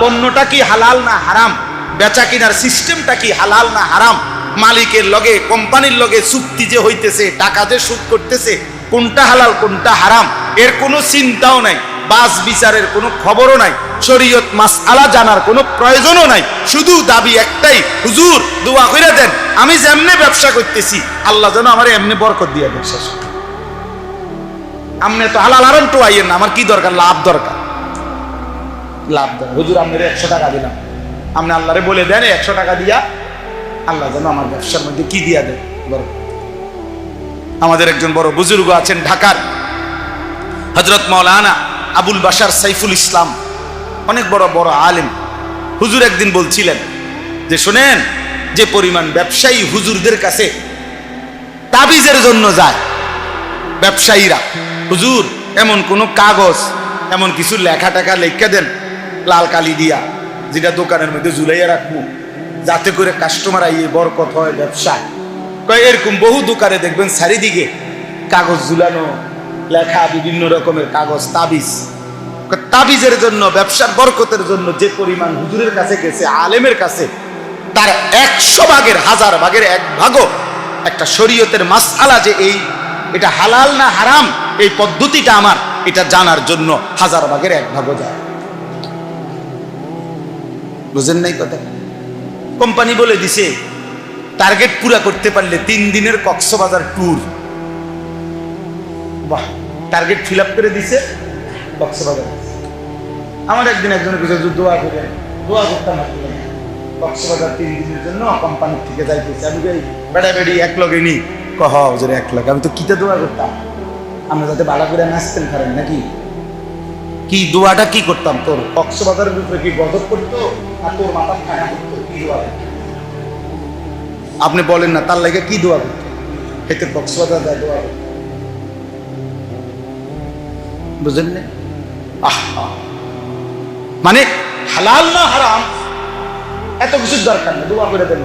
পণ্যটা কি হালাল না হারাম? বেচা কিনার সিস্টেমটা কি হালাল না হারাম? মালিকের লগে, কোম্পানির লগে চুক্তি যে হইতেছে, টাকা যে সুদ করতেছে, কোনটা হালাল কোনটা হারাম এর কোনো চিন্তাও নাই, বাস বিচারের কোনো খবরও নাই, শরীয়ত মাসআলা জানার কোনো প্রয়োজনও নাই। শুধু দাবি একটাই, হুজুর দোয়া করে দেন আমি যেমনে ব্যবসা করতেছি আল্লাহ যেন আমার এমনি বরকত দিয়ে দেন। শেষ। আপনি তো হালাল হারাম তো আইয়েন না, আমার কি দরকার? লাভ দরকার, লাভ দরকার। হুজুর আপনার 100 টাকা দিলাম, আপনি আল্লাহরে বলে দেন 100 টাকা দিয়া আল্লাহ যেন আমার ব্যবসার মধ্যে কি দিয়া দেন, বরকত। আমাদের একজন বড় বুজুর্গ আছেন ঢাকার, হযরত মাওলানা আবুল বাশার সাইফুল ইসলাম, অনেক বড় বড় আলেম। হুজুর একদিন বলছিলেন যে শোনেন, যে পরিমাণ ব্যবসায়ী হুজুরদের কাছে তাবিজের জন্য যায়, ব্যবসায়ীরা, হুজুর এমন কোন কাগজ, এমন কিছু লেখা টাকা লেখা দেন লাল কালি দিয়া, যেটা দোকানের মধ্যে ঝুলাইয়া রাখবো যাতে করে কাস্টমার আইয়ে বরকত হয় ব্যবসায়। এরকম বহু দোকানে দেখবেন চারিদিকে কাগজ ঝুলানো, লেখা বিভিন্ন রকমের কাগজ, তাবিজ। তাবিজের জন্য, ব্যবসার বরকতের জন্য যে পরিমাণ হুজুরের কাছে গেছে, আলেমের কাছে, তার 100 ভাগের 1000 ভাগের 1 ভাগও একটা শরীয়তের মাসআলা যে এটা হালাল না হারাম, এই পদ্ধতিটা আমার এটা জানার জন্য 1000 ভাগের 1 ভাগও যায়। বুঝেন নাই কথা? কোম্পানি বলে দিছে টার্গেট পুরা করতে পারলে 3 দিনের কক্সবাজার ট্যুর। বাহ, টার্গেট ফিল আপ করে দিছে কক্সবাজার। আমার একদিন একজনের কিছু দোয়া করতাম কক্সবাজার 3 দিনের জন্য কোম্পানি থেকে যাইতেছে। আমি বেড়া বেড়ি এক লগে নি কহ হুজুর 1 লাখ। আমি তো কিতে দোয়া করতাম, আমরা যাতে ভালো করে নাচতেন পারেন নাকি, কি দোয়াটা কি করতাম? তোর কক্সবাজারের উপরে কি গজব করতো আর তোর মাথা খায়া করতো? কি দোয়া করতো আপনি বলেন না, তার লাগে কি দোয়া করতো? এতে কক্সবাজার যায় দোয়া করতো। বুঝলেন না? মানে হালাল না হারাম এত কিছুর দরকার না, দোয়া করে দেন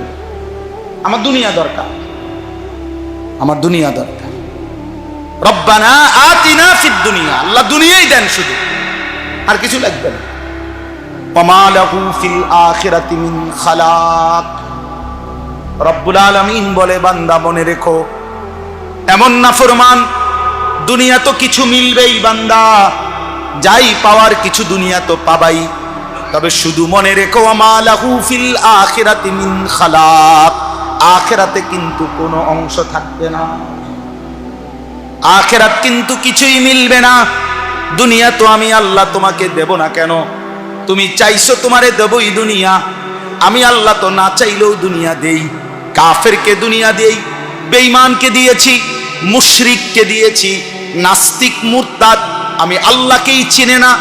আমার দুনিয়া দরকার, আমার দুনিয়া দরকার। রব্বানা আতিনা ফিদ দুনিয়া, আল্লাহ দুনিয়াই দেন শুধু, আর কিছু লাগবে না। ওয়ামা লাহু ফিল আখিরাতি মিন খালাক। রব্বুল আলামিন বলে, বান্দা মনে রেখো, এমন নাফরমান দুনিয়া তো কিছু মিলবেই বান্দা, যাই পাওয়ার কিছু দুনিয়া তো পাবাই, তবে শুধু মনে রেখো ওয়ামা লাহু ফিল আখিরাতি মিন খালাক, আখিরাতে কিন্তু কোনো অংশ থাকবে না, আখিরাত কিন্তু কিছুই মিলবে না। দুনিয়া তো আমি আল্লাহ তোমাকে দেব না কেন? তুমি চাইছো তোমারে দেবই দুনিয়া, আমি আল্লাহ তো না চাইলেও দুনিয়া দেই। কাফেরকে দুনিয়া দেই, বেঈমানকে দিয়েছি, মুশরিককে দিয়েছি, নাস্তিক মুরতাদ আমি আল্লাহকেই চিনে না,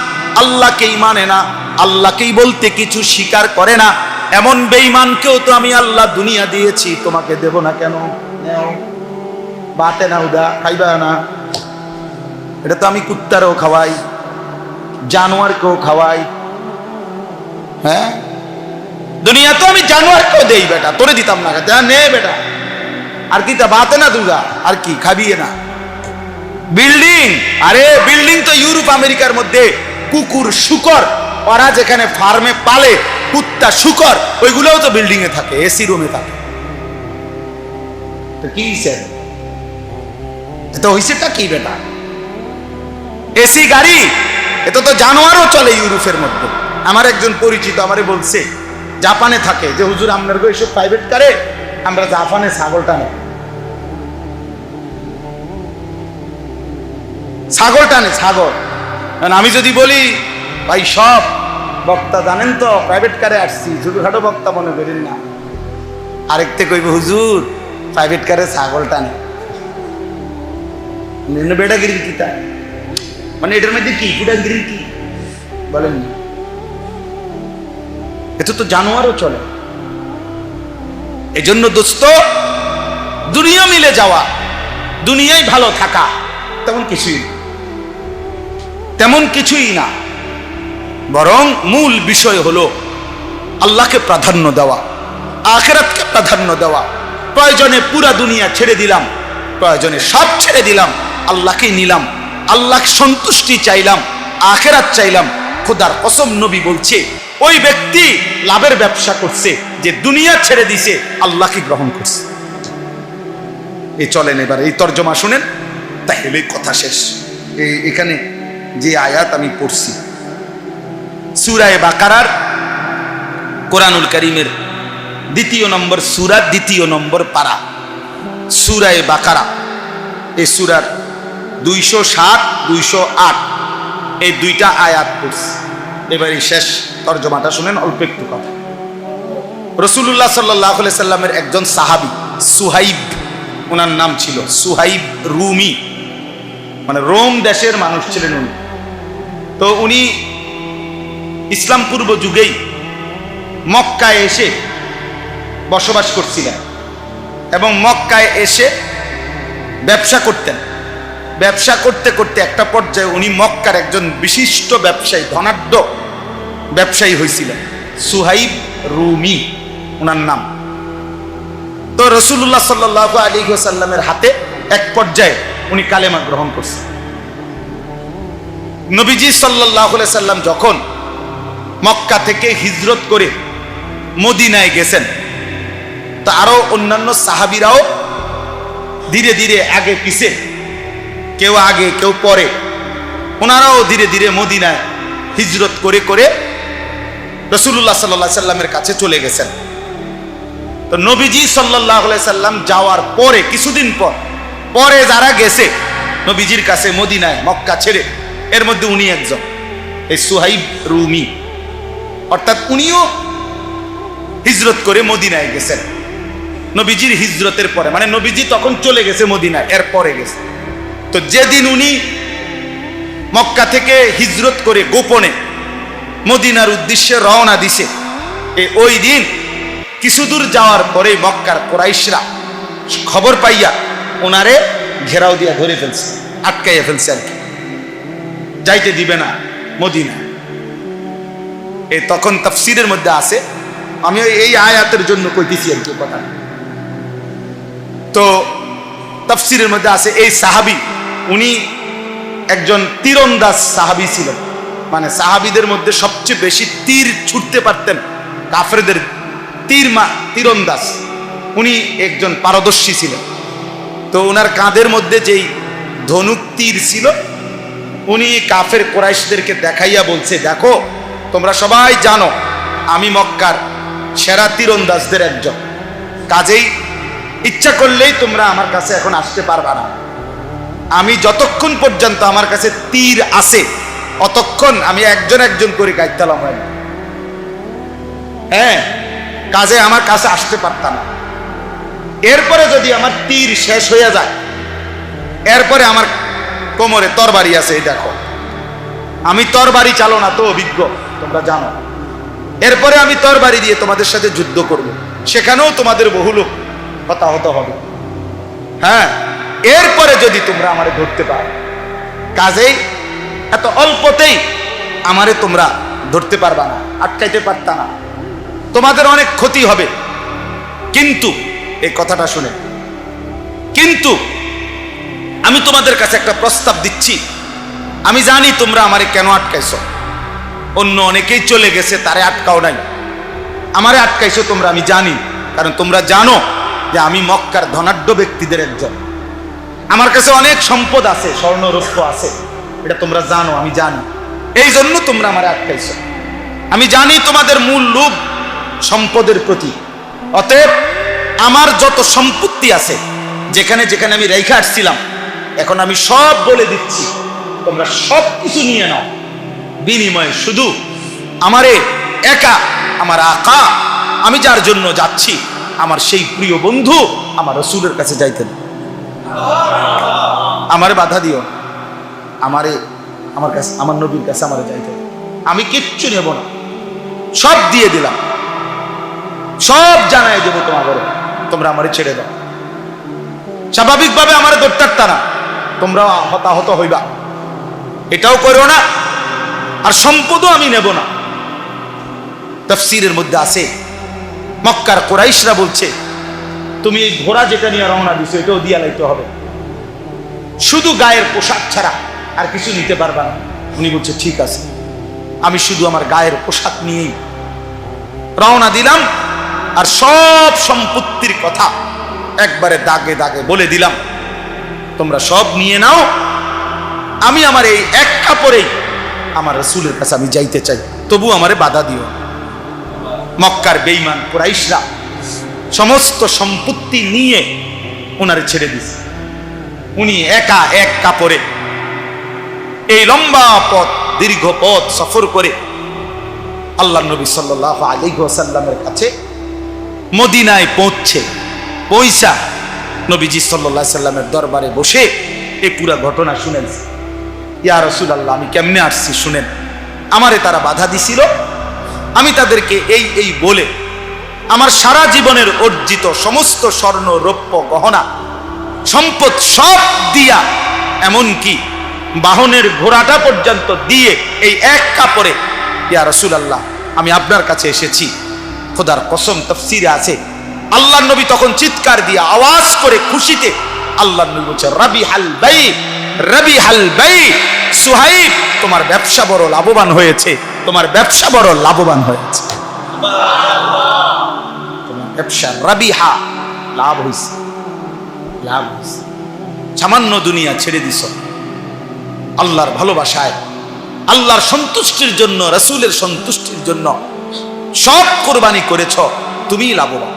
আল্লাহকেই মানে না, আল্লাহকেই বলতে কিছু স্বীকার করে না, এমন বেঈমানকেও তো আমি আল্লাহ দুনিয়া দিয়েছি, তোমাকে দেব না কেন? নাও, বাতে না উদা খাইবা না, এটা তো আমি কুত্তারও খাওয়াই, জানোয়ারকেও খাওয়াই। হ্যাঁ, দুনিয়া তো আমি জানোয়ারকেও দেই, বেটা তোরে দিতাম না, নে বেটা, আর কি তা বাতে না দুগা, আর কি খাবিয়ে না? বিল্ডিং, আরে বিল্ডিং তো ইউরোপ আমেরিকার মধ্যে কুকুর শুকর ওরা যেখানে ফার্মে পালে কুত্তা শুকর, ওইগুলোও তো বিল্ডিং এ থাকে, এসি রুমে থাকে। তো কি এটা হইছেটা কি বেটা? এসি গাড়ি, এটা তো জানোয়ারও চলে ইউরোপের মধ্যে। আমার একজন পরিচিত আমারে বলছে, জাপানে থাকে, যে হুজুর আপনার এইসব প্রাইভেট কারে আমরা জাপানে ছাগলটা নেই, ছাগল টানে, ছাগল। আমি যদি বলি ভাই সব বক্তা জানেন তো প্রাইভেট কারে আসছি, ছোটখাটো বক্তা মনে করেন না, আরেকতে কইব হুজুর প্রাইভেট কারে ছাগল টানে, বেটাগিরি কি তা? মানে এটার মধ্যে কি বেটাগিরি কি বলেন? এটা তো জানোয়ারও চলে। এজন্য দোস্ত, দুনিয়া মিলে যাওয়া, দুনিয়ায় ভালো থাকা তেমন কিছুই না, বরং মূল বিষয় হলো আল্লাহকে প্রাধান্য দেওয়া, আখিরাতকে প্রাধান্য দেওয়া। প্রয়োজনে পুরা দুনিয়া ছেড়ে দিলাম, প্রয়োজনে সব ছেড়ে দিলাম, আল্লাহকে নিলাম, আল্লাহ সন্তুষ্টি চাইলাম, আখিরাত চাইলাম। খোদার কসম নবী বলছে, ওই ব্যক্তি লাভের ব্যবসা করছে যে দুনিয়া ছেড়ে দিছে, আল্লাহকে গ্রহণ করছে। এই চলেন এবার এই তর্জমা শুনেন, তাহলে কথা শেষ। এখানে যে আয়াত আমি পড়ছি সূরা বাকারার, কোরআনুল কারীমের 2 নম্বর সূরা, 2 নম্বর পারা, সূরা বাকারা। এই সূরার 207, 208 এই 2টা আয়াত পড়ছি। এবার এই শেষ তর্জমাটা শুনেন, অল্প একটু কথা। রাসূলুল্লাহ সাল্লাল্লাহু আলাইহি সাল্লামের একজন সাহাবী সুহাইব, ওনার নাম ছিল সুহাইব রুমি, মানে রোম দেশের মানুষ ছিলেন উনি। তো উনি ইসলাম পূর্ব যুগেই মক্কায় এসে বসবাস করছিলেন এবং মক্কায় এসে ব্যবসা করতেন। ব্যবসা করতে করতে একটা পর্যায়ে উনি মক্কার একজন বিশিষ্ট ব্যবসায়ী, ধনাঢ্য ব্যবসায়ী হয়েছিলেন, সুহাইব রুমি ওনার নাম। তো রাসূলুল্লাহ সাল্লাল্লাহু আলাইহি ওয়াসাল্লামের হাতে এক পর্যায়ে উনি কালেমা গ্রহণ করছেন। নবীজি সাল্লাল্লাহু আলাইহি সাল্লাম যখন মক্কা থেকে হিজরত করে মদিনায় গেছেন, তা আরো অন্যান্য সাহাবীরাও ধীরে ধীরে আগে পিছে, কেউ আগে কেউ পরে, ওনারাও ধীরে ধীরে মদিনায় হিজরত করে করে রাসূলুল্লাহ সাল্লাল্লাহু আলাইহি সাল্লামের কাছে চলে গেছেন। তো নবীজি সাল্লাল্লাহু আলাইহি সাল্লাম যাওয়ার পরে কিছুদিন পরে যারা গেছে নবীজির কাছে মদিনায় মক্কা ছেড়ে, এর মধ্যে উনি একজন, এই সুহাইব রুমি, অর্থাৎ উনিও হিজরত করে মদিনায় গেছেন নবীজির হিজরতের পরে, মানে নবীজি তখন চলে গেছে মদিনায়, এর পরে গেছে। তো যেদিন উনি মক্কা থেকে হিজরত করে গোপনে মদিনার উদ্দেশ্যে রওনা দিছে, ওই দিন কিছু দূর যাওয়ার পরে মক্কার কুরাইশরা খবর পাইয়া ওনারে ঘেরাও দিয়া ধরে ফেলছে, আটকাইয়া ফেলছে, আর কি যাইতে দিবে না মদিনা। এই তখন তাফসীরের মধ্যে আছে, আমি এই আয়াতের জন্য কইতেছি আর কি কথা। তো তাফসীরের মধ্যে আছে এই সাহাবী উনি একজন তীরন্দাজ সাহাবী ছিলেন, মানে সাহাবীদের মধ্যে সবচেয়ে বেশি তীর ছুটতে পারতেন, কাফেরদের তীরন্দাজ উনি একজন পারদর্শী ছিলেন। তো ওনার কাঁধের মধ্যে যেই ধনুক তীর ছিল, উনি কাফের কুরাইশদেরকে দেখাইয়া বলছে, দেখো তোমরা সবাই জানো আমি মক্কার সেরা তীরন্দাজদের একজন, কাজেই ইচ্ছা করলেই তোমরা আমার কাছে এখন আসতে পারবা না, আমি যতক্ষণ পর্যন্ত আমার কাছে তীর আছে অতক্ষণ আমি একজন একজন করে গাইতালাম, হ্যাঁ, কাজে আমার কাছে আসতে পারতাম না। এরপরে যদি আমার তীর শেষ হয়ে যায়, এরপরে আমার কোমরে তরবারি আছে, এই দেখো আমি তরবারি চালনা তো অভিজ্ঞ, তোমরা জানো, এরপরে আমি তরবারি দিয়ে তোমাদের সাথে যুদ্ধ করব, সেখানেও তোমাদের বহু লোক হতাহত হবে, হ্যাঁ, এরপরে যদি তোমরা আমারে ধরতে পারো, কাজেই এত অল্পতেই আমারে তোমরা ধরতে পারবা না, আটকাইতে পারতা না, তোমাদের অনেক ক্ষতি হবে। কিন্তু এই কথাটা শুনে, কিন্তু আমি তোমাদের কাছে একটা প্রস্তাব দিচ্ছি, আমি জানি তোমরা আমারে কেন আটকাইছো, অন্য অনেকেই চলে গেছে তারে আটকাও নাই, আমারে আটকাইছো তোমরা আমি জানি, কারণ তোমরা জানো যে আমি মক্কার ধনাঢ্য ব্যক্তিদের একজন, আমার কাছে অনেক সম্পদ আছে, স্বর্ণ রৌপ্য আছে, এটা তোমরা জানো, আমি জানি, এই জন্য তোমরা আমারে আটকাইছো। আমি জানি তোমাদের মূল লোভ সম্পদের প্রতি, অতএব আমার যত সম্পত্তি আছে যেখানে যেখানে আমি রেখে আসছিলাম, এখন আমি সব বলে দিচ্ছি, তোমরা সব কিছু নিয়ে নাও, বিনিময়ে শুধু আমারে একা আমার আকা, আমি যার জন্য যাচ্ছি, আমার সেই প্রিয় বন্ধু আমার রাসূলের কাছে যাইতেন, আমারে বাধা দিও, আমারে আমার কাছে, আমার নবীর কাছে আমারে যাইতেন, আমি কিচ্ছু নেব না, সব দিয়ে দিলাম, সব জানাই দেবো তোমাদের, তোমরা আমারে ছেড়ে দাও। স্বাভাবিকভাবে আমারে ধরতে পারতা না, তোমরা হতাহত হইবা, এটাও করো না, আর সম্পদও আমি নেব না। তাফসীরের মধ্যে আছে মক্কার কুরাইশরা বলছে, তুমি এই ঘোড়া যেটা নিয়ে রওনা দিছো এটাও দিয়া লাইতে হবে, শুধু গায়ের পোশাক ছাড়া আর কিছু নিতে পারবা না। উনি বলছে ঠিক আছে, আমি শুধু আমার গায়ের পোশাক নিয়েই রওনা দিলাম, আর সব সম্পত্তির কথা একবারে দাগে দাগে বলে দিলাম, তোমরা সব নিয়ে নাও, আমি আমার এই এক কাপড়েই আমার রাসূলের কাছে আমি যাইতে চাই, তবু আমারে বাধা দিও। মক্কার বেঈমান কুরাইশরা সমস্ত সম্পত্তি নিয়ে ওনারে ছেড়ে দিছে, উনি একা এক কাপড়ে এই লম্বা পথ, দীর্ঘ পথ সফর করে আল্লাহ নবী সাল্লাল্লাহু আলাইহি ওয়াসাল্লামের কাছে মদিনায় পৌঁছা নবীজি সাল্লাল্লাহু আলাইহি সাল্লামের দরবারে বসে এই পুরো ঘটনা শুনেন। ইয়া রাসূলুল্লাহ, আমি কেমনে আসছি শুনেন, আমারে তারা বাধা দিছিল, আমি তাদেরকে এই বলে আমার সারা জীবনের অর্জিত সমস্ত স্বর্ণ রৌপ্য গহনা সম্পদ সব দিয়া, এমনকি বাহনের ঘোড়াটা পর্যন্ত দিয়ে এই এক কাপড়ে, ইয়া রাসূলুল্লাহ আমি আপনার কাছে এসেছি, খোদার কসম তাফসীরে আছে আল্লাহ নবী তখন চিৎকার দিয়ে আওয়াজ করে খুশিতে আল্লাহ নবী বলছে রাবিহাল বাই, রাবিহাল বাই, সুহাইব তোমার ব্যবসা বড় লাভবান হয়েছে, তোমার ব্যবসা বড় লাভবান হয়েছে, তোমার ব্যবসা রাবিহা, লাভ হয়েছে, লাভ হয়েছে। সামান্য দুনিয়া ছেড়ে দিছ আল্লাহর ভালোবাসায়, আল্লাহর সন্তুষ্টির জন্য, রাসূলের সন্তুষ্টির জন্য সব কোরবানি করেছ, তুমি লাভবান।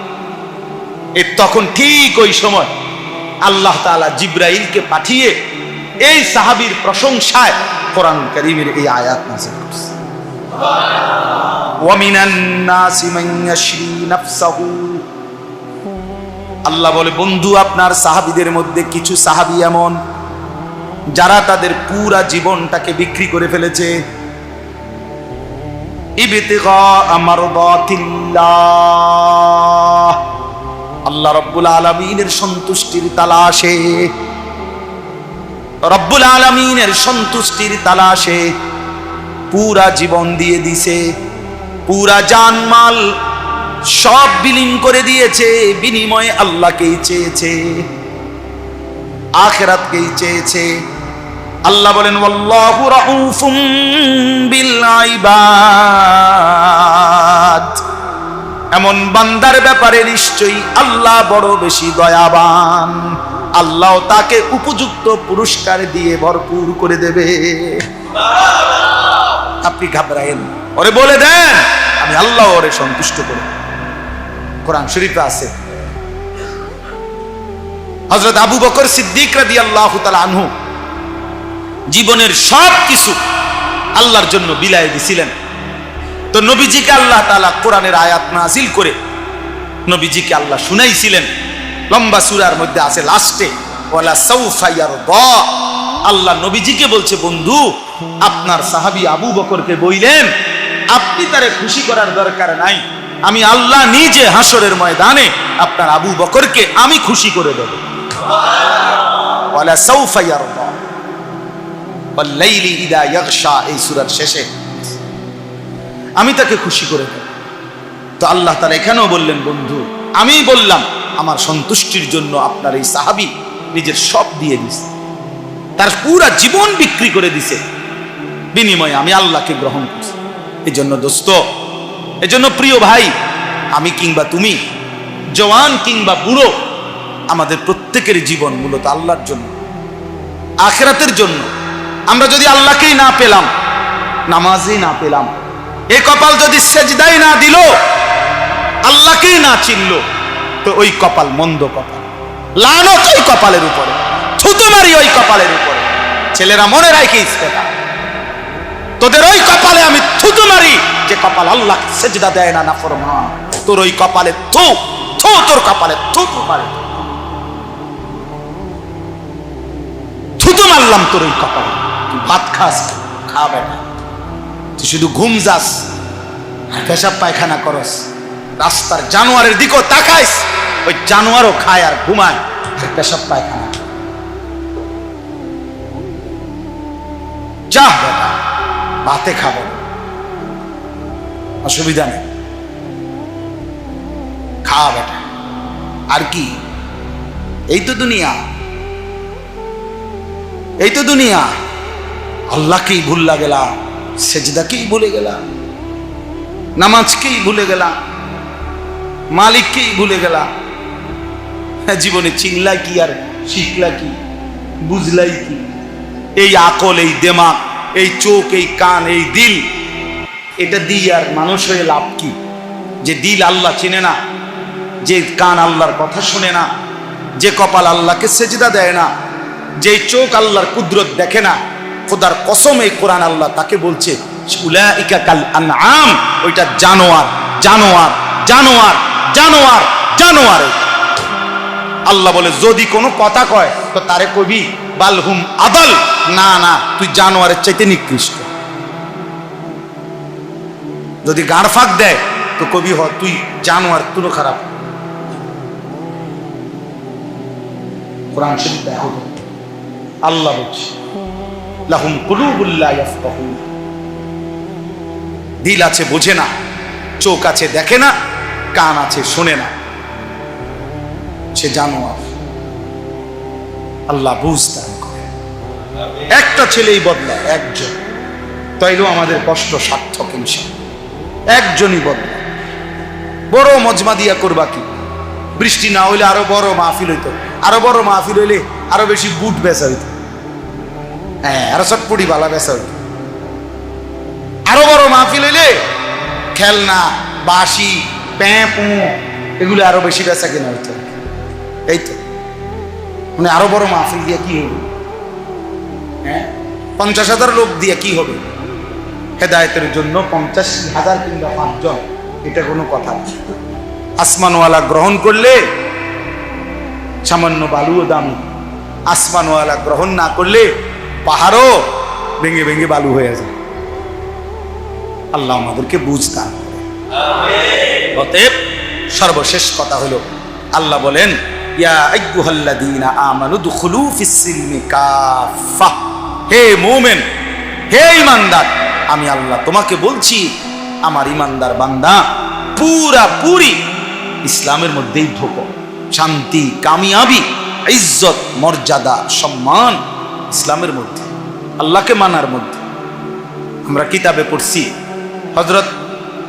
এই তখন ঠিক ওই সময় আল্লাহ তাআলা জিবরাইলকে পাঠিয়ে এই সাহাবীর প্রশংসায় কোরআন কারীমের এই আয়াত নাযিল করেছে। ওয়া মিনান নাসি মান ইয়াশরি নাফসাহু, আল্লাহ বলে বন্ধু আপনার সাহাবীদের মধ্যে কিছু সাহাবী এমন যারা তাদের পুরা জীবনটাকে বিক্রি করে ফেলেছে ইবতিগা মারদাতিল্লাহ, আল্লাহ রাব্বুল আলামিনের সন্তুষ্টির তালাশে, রব্বুল আলামিনের সন্তুষ্টির তালাশে পুরা জীবন দিয়ে দিছে, পুরা জানমাল সব বিলীন করে দিয়েছে, বিনিময়ে আল্লাহকেই চেয়েছে, আখিরাতকেই চেয়েছে। আল্লাহ বলেন ওয়াল্লাহু রাউফুম বিল ইবাদ, এমন বান্দার ব্যাপারে নিশ্চয়ই আল্লাহ বড় বেশি দয়াবান, আল্লাহ তাকে উপযুক্ত পুরস্কার দিয়ে ভরপুর করে দেবে। আপনি ঘাবড়ায়েন, ওরে বলে দেন আমি আল্লাহ ওরে সন্তুষ্ট করে। কোরআন শরীফে আছে হযরত আবু বকর সিদ্দিক রাদিয়াল্লাহু তাআলা আনহু জীবনের সব কিছু আল্লাহর জন্য বিলায় দিছিলেন। তো নবীজিকে আল্লাহ তাআলা কোরআনের আয়াত নাযিল করে নবীজিকে আল্লাহ শুনাইছিলেন। লম্বা সূরার মধ্যে আছে লাস্টে ওয়ালা সাউফা ইয়ারদা, আল্লাহ নবীজিকে বলছে বন্ধু আপনার সাহাবী আবু বকরকে বললেন আপনি তারে খুশি করার দরকার নাই, আমি আল্লাহ নিজে হাসরের ময়দানে আপনার আবু বকরকে আমি খুশি করে দেব। ওয়ালা সাউফা ইয়ারদা ওয়াল লাইলি ইযা ইয়াগশা, এই সূরার শেষে আমি তাকে খুশি করে দেব। তো আল্লাহ তাআলা এখানেও বললেন বন্ধু আমি বললাম আমার সন্তুষ্টির জন্য আপনার এই সাহাবী নিজের সব দিয়ে দিছে, তার পুরা জীবন বিক্রি করে দিছে, বিনিময়ে আমি আল্লাহকে গ্রহণ করছি। এই জন্য দোস্ত, এই জন্য প্রিয় ভাই, আমি কিংবা তুমি, জওয়ান কিংবা বুড়ো, আমাদের প্রত্যেকের জীবন মূলত আল্লাহর জন্য, আখিরাতের জন্য। আমরা যদি আল্লাহকেই না পেলাম, নামাজই না পেলাম, এই কপাল যদি সেজদাই না দিল, আল্লাহকেই না চিনল, তো ওই কপাল মন্দ কপাল, লানত ওই কপালের উপরে, থুতু মারি ওই কপালের উপরে। ছেলেরা মনে রাখিস বেটা, তোদের ওই কপালে আমি থুতু মারি যে কপাল আল্লাহ সেজদা দেয় না, নাফরমান। তোর ওই কপালে থু থু, তোর কপালে থুতু মারি, থুতু মারলাম তোর ওই কপালে। তুই ভাত খাস, খাবে না, তুই শুধু ঘুম যাস, পেশাব পায়খানা করস, রাস্তার জানোয়ারের দিকেও তাকাইস, ওই জানোয়ারও খায় আর ঘুমায়, পেশাব পায়খানা। যা বেটা, ভাতে খাবো, অসুবিধা নেই, খা বেটা। আর কি, এই তো দুনিয়া, এই তো দুনিয়া। আল্লাহকেই ভুললা গেলা, সেজদাকেই ভুলে গেলা, নামাজকেই ভুলে গেলা, মালিককেই ভুলে গেলা। জীবনে চিনলা কি আর শিখলা কি, বুঝলাই কি? এই আকল, এই দেমাগ, এই চোখ, এই কান, এই দিল, এটা দিয়ে আর মানুষ হয়ে লাভ কি? যে দিল আল্লাহ চিনে না, যে কান আল্লাহর কথা শুনে না, যে কপাল আল্লাহকে সেজদা দেয় না, যে চোখ আল্লাহর কুদরত দেখে না, খোদার কসম এই কোরআন আল্লাহ তাকে বলছে উলাইকা কাল আনআম, ওইটা জানোয়ার, জানোয়ার, জানোয়ার, জানোয়ার, জানোয়ার। আল্লাহ বলে যদি কোনো কথা কয় তো তারে কবি বালহুম আদাল, না না তুই জানোয়ারের চাইতে নিকৃষ্ট। যদি গাঁড় ফাঁক দেয় তো কবি হ তুই জানোয়ার, তুলো খারাপ। কোরআন শরীফ দেখো, আল্লাহ বলছে লাহুম কুলুবুল লা ইয়াফকাহুন, দিল আছে বোঝে না, চোখ আছে দেখে না, কান আছে শোনে না, সে জানোয়ার। আল্লাহ বুঝ দান করে। একটা ছেলেই বদলা, একজন, তাইলেও আমাদের কষ্ট সার্থক ইনশাআল্লাহ। একজনই বদলা। বড় মজমা দিয়া করবা কি? বৃষ্টি না হইলে আরো বড় মাহফিল হইতো, আরো বড় মাহফিল হইলে আরো বেশি বুট বেচা হইতো, হ্যাঁ, আরো চটপটি বালা বেচা হইতো। আরো বড় মাহফিল হইলে খেলনা, বাঁশি, প্যাঁপু এগুলো আরো বেশি বেচা কেনা হইতো। এই তো মানে আরো বড় মাহফিল দিয়ে কি হবে? হ্যাঁ, 50,000 লোক দিয়ে কি হবে? হেদায়েতের জন্য 50,000 কিংবা 5 জন, এটা কোনো কথা না। আসমানওয়ালা গ্রহণ করলে সামান্য বালুও দামি, আসমানওয়ালা গ্রহণ না করলে পাহাড়ও ভেঙে ভেঙে বালু হয়ে যায়। আল্লাহ আমাদেরকে বুঝতাম। অতএব সর্বশেষ কথা হলো, আল্লাহ বলেন, ইয়া আইয়ুহাল্লাযীনা আমানু দুখুলু ফিস-সিলমি কাফা। হে মুমিন, হে ঈমানদার, আমি আল্লাহ তোমাকে বলছি, আমার ঈমানদার বান্দা, পুরাপুরি ইসলামের মধ্যেই ঢোকো। শান্তি, কামিয়াবি, ইজ্জত, মর্যাদা, সম্মান ইসলামের মধ্যে, আল্লাহকে মানার মধ্যে। আমরা কিতাবে পড়ছি হযরত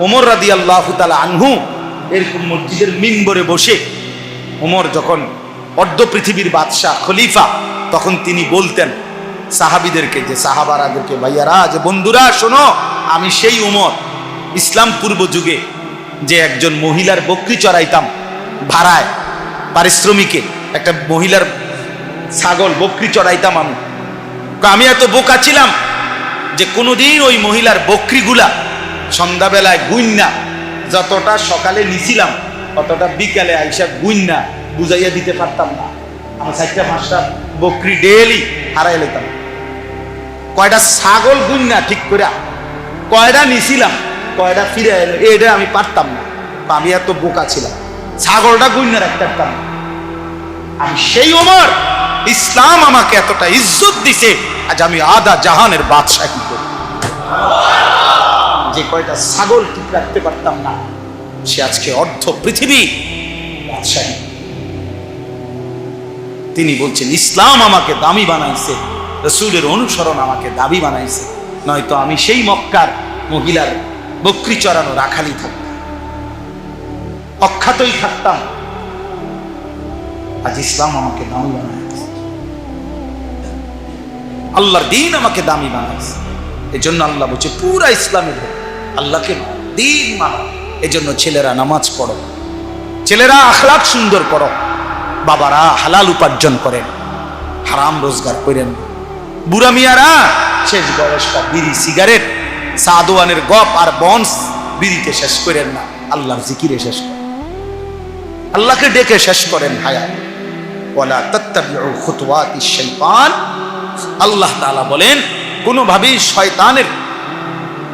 ওমর রাদিয়াল্লাহু তাআলা আনহু এরকম মসজিদের মিম্বরে বসে, ওমর যখন অর্ধ পৃথিবীর বাদশাহ, খলিফা, তখন তিনি বলতেন সাহাবীদেরকে, যে সাহাবারাদেরকে, ভাইয়ারা, যে বন্ধুরা শোনো, আমি সেই ওমর, ইসলাম পূর্ব যুগে যে একজন মহিলার বকরি চড়াইতাম ভাড়ায়, পারিশ্রমিকে একটা মহিলার ছাগল বকরি চড়াইতাম। আমি এত বোকা ছিলাম যে কোনোদিন ওই মহিলার বকরিগুলা সন্ধ্যাবেলায় গুইন্না, যতটা সকালে নিছিলাম অতটা বিকালে আইসা গুইন্না বুঝাইয়া দিতে পারতাম না। আমি 4-5টা বকরি ডেইলি হারাই লেতাম। কয়টা ছাগল গুইন্না ঠিক করে কয়টা নিছিলাম, কয়টা ফিরে এলো, এটা আমি পারতাম না। আমি এত বোকা ছিলাম, ছাগলটা গুইন্না রাখতে পারতাম না। আমি সেই ওমর, ইসলাম আমাকে এতটা ইজ্জত দিছে, আজ আমি আধা জাহানের বাদশাহ কি করি। যে কয়টা ছাগল ঠিক রাখতে পারতাম না, সে আজকে অর্ধ পৃথিবী বাদশাহ। তিনি বলছেন, ইসলাম আমাকে দামি বানাইছে, রাসূলের অনুসরণ আমাকে দাবি বানাইছে, নয়তো আমি সেই মক্কার মহিলার বকরি চড়ানো রাখালি থাকতাম, অখ্যাতই থাকতাম। আজ ইসলাম আমাকে দামি বানাইছে, আল্লাহর দ্বীন আমাকে দামি বানাইছে। এজন্য আল্লাহ বলছে পুরা ইসলামের আল্লাহকে দ্বীন মানো। এজন্য ছেলেরা নামাজ পড়ো, ছেলেরা আখলাক সুন্দর করো, বাবারা হালাল উপার্জন করেন, হারাম রোজগার করেন। বুড়া মিয়ারা শেষ বয়সটা বিড়ি, সিগারেট, সাদওয়ানের গপ আর বন্স বিড়িতে শেষ করেন না, আল্লাহর জিকিরে শেষ করেন, আল্লাহকে ডেকে শেষ করেন হায়াত। ওয়ালা তাত্তাবিউ খুতুওয়াতিশ শাইতান। আল্লাহ তাআলা বলেন, কোনোভাবেই শয়তানের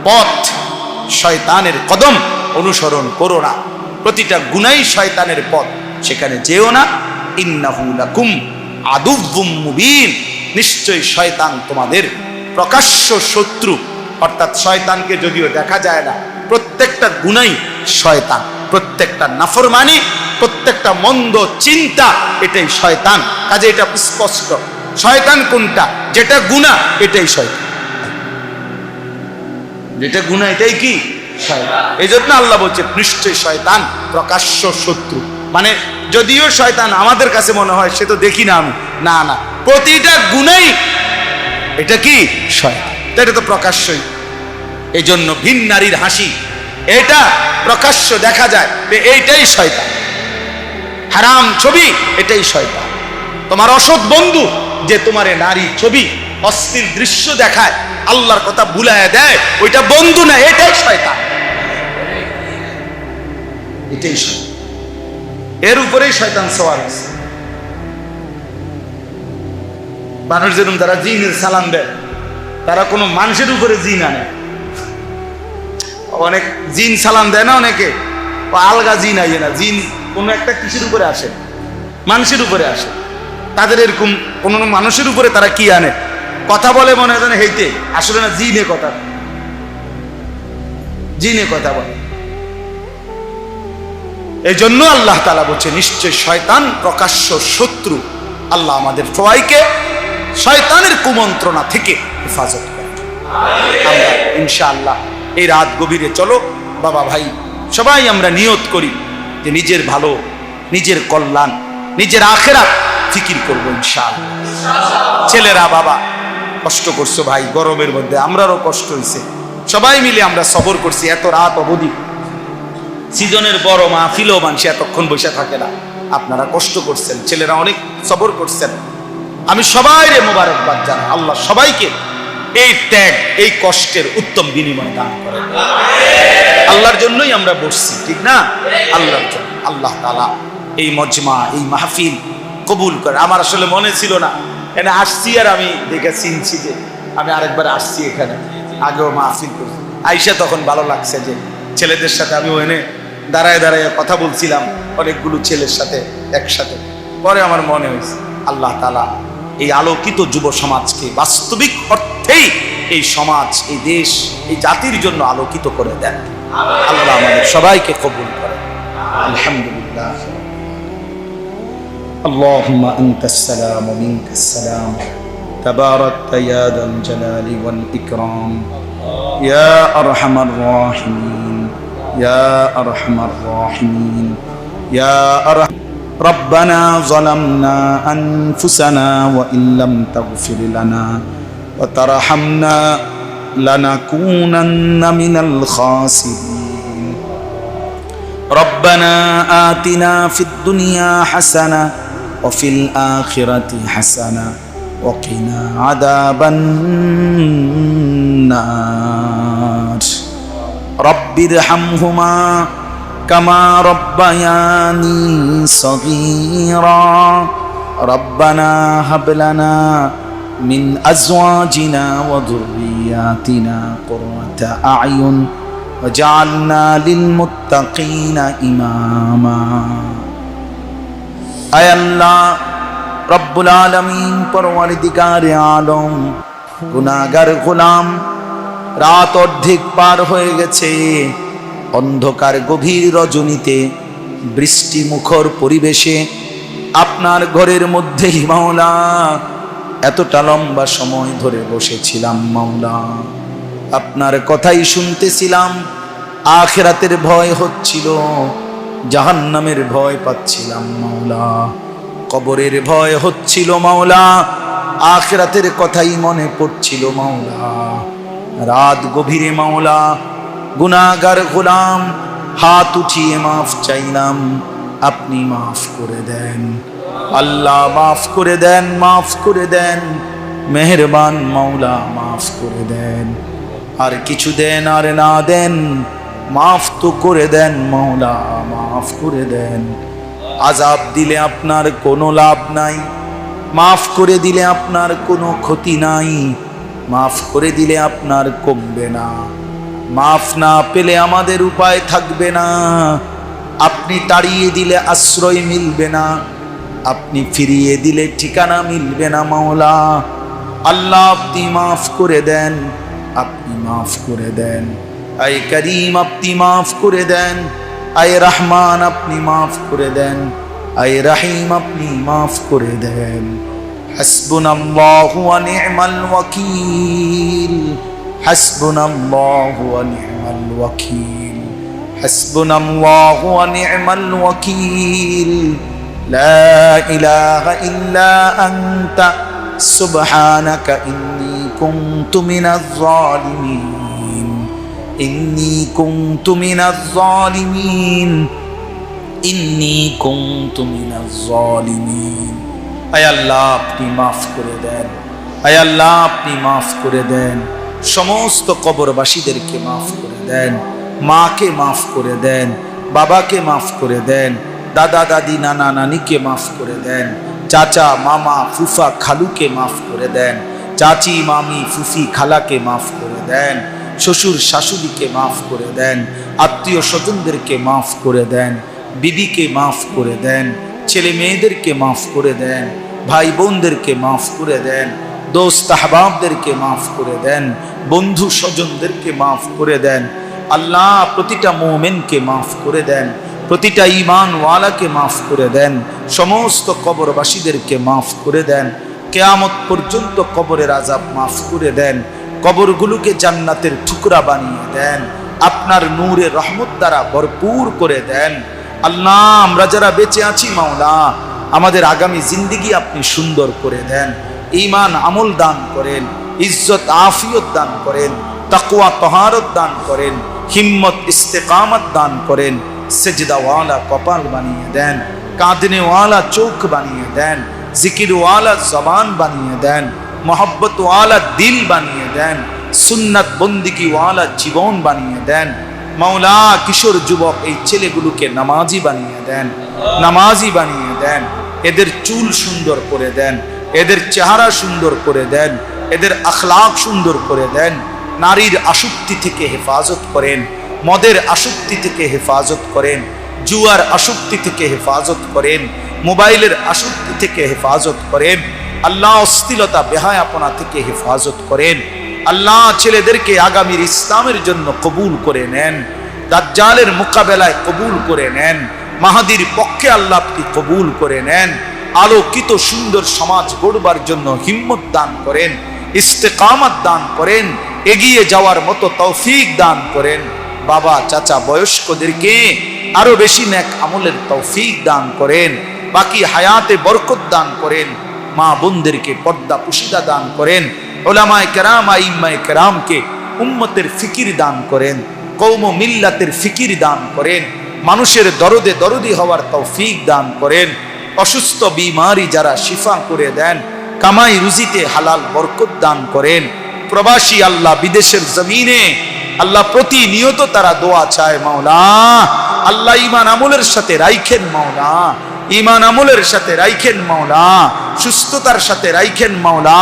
পথ, শয়তানের কদম অনুসরণ করো না। প্রতিটা গুনাই শয়তানের পথ, সেখানে যেও না। ইন্নাহু লাকুম আদুউম মুবিন। নিশ্চয়ই শয়তান তোমাদের প্রকাশ্য শত্রু। অর্থাৎ শয়তানকে যদিও দেখা যায় না, প্রত্যেকটা গুনাই শয়তান, প্রত্যেকটা নাফরমানি, প্রত্যেকটা মন্দ চিন্তা, এটাই শয়তান। কাজে এটা স্পষ্ট, শয়তান কোনটা, যেটা গুনাহ এটাই শয়তান, যেটা গুনাহ এটাই কি শয়তান। এই জন্য আল্লাহ বলছে নিশ্চয়ই শয়তান প্রকাশ্য শত্রু। মানে যদিও শয়তান আমাদের কাছে মনে হয় সে তো দেখি না আমি, না না, প্রতিটা গুনাই এটা কি শয়তান, এটা তো প্রকাশ্যই। এই জন্য ভিন নারীর হাসি, এটা প্রকাশ্য দেখা যায়, এইটাই শয়তান। হারাম ছবি, এটাই শয়তান। তোমার অসৎ বন্ধু যে তোমার নারী ছবি, অশ্লীল দৃশ্য দেখায়, আল্লাহর কথা ভুলায় দেয়, ওইটা বন্ধু না, এটাই শয়তান, এটাই শয়তান। এর উপরেই শয়তান সওয়ার আছে। মানুষ যেরকম তারা জিনের সালাম দেয়, তারা কোনো মানুষের উপরে জিন আনে। অনেক জিন সালাম দেয় না, অনেকে আলগা জিন আইয়ে না, জিন কোনো একটা কিসের উপরে আসে, মানুষের উপরে আসে। তাদের এরকম কোন মানুষের উপরে তারা কি আনে, কথা বলে মনে হয় হেইতে, আসলে না, জিনে কথা, জিনে কথা বলে। এই জন্য আল্লাহ তাআলা বলছে নিশ্চয় শয়তান প্রকাশ্য শত্রু। আল্লাহ আমাদের সবাইকে শয়তানের কুমন্ত্রণা থেকে হেফাজত করেন। আমরা ইনশাআল্লাহ এই রাত গভীরে চলো বাবা ভাই সবাই আমরা নিয়ত করি যে নিজের ভালো, নিজের কল্যাণ, নিজের আখিরাত ফিকির করবো ইনশাআল্লাহ। ছেলেরা বাবা কষ্ট করছো ভাই, গরমের মধ্যে আমরারও কষ্ট হয়েছে, সবাই মিলে আমরা সবর করছি। এত রাত অবধি সিজনের বড় মাহফিলও মানুষ এতক্ষণ বসে থাকে না, আপনারা কষ্ট করছেন, ছেলেরা অনেক সবর করছেন। আমি সবাইরে মোবারকবাদ জানাই, আল্লাহ সবাইকে এই ত্যাগ, এই কষ্টের উত্তম বিনিময় দান করেন। আল্লাহর জন্যই আমরা বসছি, ঠিক না? আল্লাহর জন্য। আল্লাহ তাআলা এই মজমা, এই মাহফিল কবুল করে। আমার আসলে মনে ছিল না, এখানে আসছি আর আমি দেখে চিনছি যে আমি আরেকবার আসছি এখানে, আগেও মাহফিল করছি। আইসা তখন ভালো লাগছে যে ছেলেদের সাথে আমি ওখানে দাঁড়ায় দাঁড়ায় কথা বলছিলাম অনেকগুলো ছেলের সাথে একসাথে। পরে আমার মনে হয়েছে আল্লাহ তাআলা এই আলোকিত যুব সমাজকে বাস্তবিক অর্থেই এই সমাজ, এই দেশ, এই জাতির জন্য আলোকিত করে দেন। আল্লাহ আমাদের সবাইকে কবুল করেন। আলহামদুলিল্লাহ। اللهم أنت السلام ومنك السلام تباركت يا ذا الجلال والإكرام يا أرحم الراحمين يا أرحم الراحمين يا أرحم. ربنا ظلمنا أنفسنا وإن لم تغفر لنا وترحمنا لنكونن من الخاسرين. ربنا آتنا في الدنيا حسنة وفي الآخرة حسنة وقنا عذاب النار. رب ارحمهما كما ربياني صغيرا. ربنا هب لنا من أزواجنا وذرياتنا قرة أعين وجعلنا للمتقين إماما. আয় আল্লাহ রব্বুল আলামিন, পরওয়ারদিগারে আলম, গুনাহগার গোলাম, রাত অর্ধেক পার হয়ে গেছে, অন্ধকার গভীর রজনীতে বৃষ্টি মুখর পরিবেশে আপনার ঘরের মধ্যেই মাওলা এতটা লম্বা সময় ধরে বসেছিলাম মাওলা, আপনার কথাই শুনতেছিলাম। আখিরাতের ভয় হচ্ছিল, জাহান্নামের ভয় পাচ্ছিলাম মাওলা, কবরের ভয় হচ্ছিল মাওলা, আখিরাতের কথাই মনে পড়ছিল মাওলা। রাত গভীরে মাওলা গুনাহগার গোলাম হাত উঠিয়ে মাফ চাইলাম, আপনি মাফ করে দেন আল্লাহ, মাফ করে দেন, মাফ করে দেন, মেহেরবান মাওলা মাফ করে দেন। আর কিছু দেন আর না দেন, মাফ তো করে দেন মাওলা, মাফ করে দেন। আযাব দিলে আপনার কোনো লাভ নাই, মাফ করে দিলে আপনার কোনো ক্ষতি নাই, মাফ করে দিলে আপনার কমবে না, মাফ না পেলে আমাদের উপায় থাকবে না, আপনি তাড়িয়ে দিলে আশ্রয় মিলবে না, আপনি ফিরিয়ে দিলে ঠিকানা মিলবে না মাওলা। আল্লাহ আপনি মাফ করে দেন, আপনি মাফ করে দেন। আয় করিম আপনি মাফ করে দেন, আয় রহমান আপনি মাফ করে দেন, আয় রহিম আপনি মাফ করে দেন। হাসবুনাল্লাহু ওয়া নি'মাল ওয়াকিল, হাসবুনাল্লাহু ওয়া নি'মাল ওয়াকিল, হাসবুনাল্লাহু ওয়া নি'মাল ওয়াকিল। লা ইলাহা ইল্লা আনতা সুবহানাকা ইন্নী কুনতু মিনাজ জালিমিন, ইন্নী কুনতু মিনাজ জালিমিন, ইন্নী কুনতু মিনাজ জালিমিন। আয় আল্লাহ আপনি মাফ করে দেন, আয় আল্লাহ আপনি মাফ করে দেন। সমস্ত কবরবাসীদেরকে মাফ করে দেন, মাকে মাফ করে দেন, বাবাকে মাফ করে দেন, দাদা দাদি নানা নানিকে মাফ করে দেন, চাচা মামা ফুফা খালুকে মাফ করে দেন, চাচি মামি ফুফি খালাকে মাফ করে দেন, শ্বশুর শাশুড়িকে মাফ করে দেন, আত্মীয় স্বজনদেরকে মাফ করে দেন, বিবিকে মাফ করে দেন, ছেলে মেয়েদেরকে মাফ করে দেন, ভাই বোনদেরকে মাফ করে দেন, দোস্ত আহবাবদেরকে মাফ করে দেন, বন্ধু স্বজনদেরকে মাফ করে দেন। আল্লাহ প্রতিটা মুমিনকে মাফ করে দেন, প্রতিটা ঈমানওয়ালাকে মাফ করে দেন, সমস্ত কবরবাসীদেরকে মাফ করে দেন। কিয়ামত পর্যন্ত কবরের আযাব মাফ করে দেন, কবরগুলোকে জান্নাতের টুকরা বানিয়ে দেন, আপনার নূরের রহমত দ্বারা ভরপুর করে দেন। আল্লাহ, আমরা যারা বেঁচে আছি মাওলা, আমাদের আগামী জিন্দেগি আপনি সুন্দর করে দেন, ঈমান আমল দান করেন, ইজ্জত আফিয়ত দান করেন, তাকওয়া তহারত দান করেন, হিম্মত ইস্তেকামত দান করেন, সেজদাওয়ালা কপাল বানিয়ে দেন, কাঁদনেওয়ালা চোখ বানিয়ে দেন, জিকিরওয়ালা জবান বানিয়ে দেন, মোহব্বতওয়ালা দিল বানিয়ে দেন, সুন্নাত বন্দিগিওয়ালা জীবন বানিয়ে দেন। মাওলা, কিশোর যুবক এই ছেলেগুলোকে নামাজি বানিয়ে দেন, নামাজি বানিয়ে দেন, এদের চুল সুন্দর করে দেন, এদের চেহারা সুন্দর করে দেন, এদের আখলাক সুন্দর করে দেন। নারীর আসক্তি থেকে হেফাজত করেন, মদের আসক্তি থেকে হেফাজত করেন, জুয়ার আসক্তি থেকে হেফাজত করেন, মোবাইলের আসক্তি থেকে হেফাজত করেন। আল্লাহ, অশ্লীলতা বেহায়াপনা থেকে হেফাজত করেন। আল্লাহ, ছেলেদেরকে আগামীর ইসলামের জন্য কবুল করে নেন, দাজ্জালের মোকাবেলায় কবুল করে নেন, মাহাদির পক্ষে আল্লাহ আপনি কবুল করে নেন। আলোকিত সুন্দর সমাজ গড়বার জন্য হিম্মত দান করেন, ইস্তেকামত দান করেন, এগিয়ে যাওয়ার মতো তৌফিক দান করেন। বাবা চাচা বয়স্কদেরকে আরো বেশি নেক আমলের তৌফিক দান করেন, বাকি হায়াতে বরকত দান করেন। মা বোনদেরকে পর্দা পুশিদা দান করেন, উলামায়ে কেরাম আইম্মায়ে কেরামকে উম্মতের ফিকির দান করেন, কওম ও মিল্লাতের ফিকির দান করেন, মানুষের দরদে দরদি হওয়ার তৌফিক দান করেন। অসুস্থ বিমারি যারা শিফা করে দেন, কামাই রুজিতে হালাল বরকত দান করেন। প্রবাসী আল্লাহ বিদেশের জমিনে আল্লাহ প্রতিনিয়ত তারা দোয়া চায় মাওলা, আল্লাহ ঈমান আমলের সাথে রাইখেন মাওলা, ঈমান আমলের সাথে রাইখেন মাওলা, সুস্থতার সাথে রাইখেন মাওলা,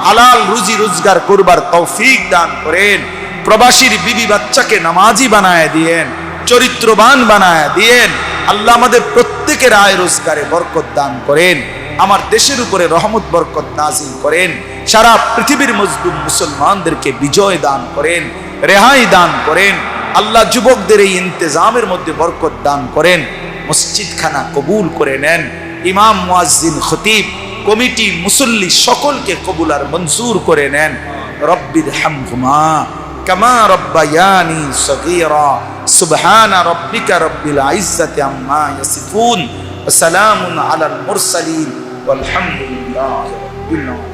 হালাল রুজি রোজগার করবার তৌফিক দান করেন। প্রবাসীর বিবি বাচ্চাকে নামাজি বানায় দিয়েন, চরিত্রবান বানায় দিয়েন। আল্লাহ, আমাদের প্রত্যেকের আয় রোজগারে বরকত দান করেন, আমার দেশের উপরে রহমত বরকত নাজিল করেন, সারা পৃথিবীর মজলুম মুসলমানদেরকে বিজয় দান করেন, রেহাই দান করেন। আল্লাহ, যুবকদের এই ইন্তেজামের মধ্যে বরকত দান করেন, মসজিদখানা কবুল করে নেন। ইমাম, মুয়াজ্জিন, খতিব, কমিটি, মুসল্লি সকলকে কবুল আর মঞ্জুর করে নেন। রব্বির হামহুমা কামা রব্বায়ানি সগীরা। সুবহান রাব্বিকা রব্বিল ইজ্জাতি আম্মা ইয়াসিফুন ওয়া সালামুন আলাল মুরসালিন ওয়ালহামদুলিল্লাহি রাব্বিল আলামিন।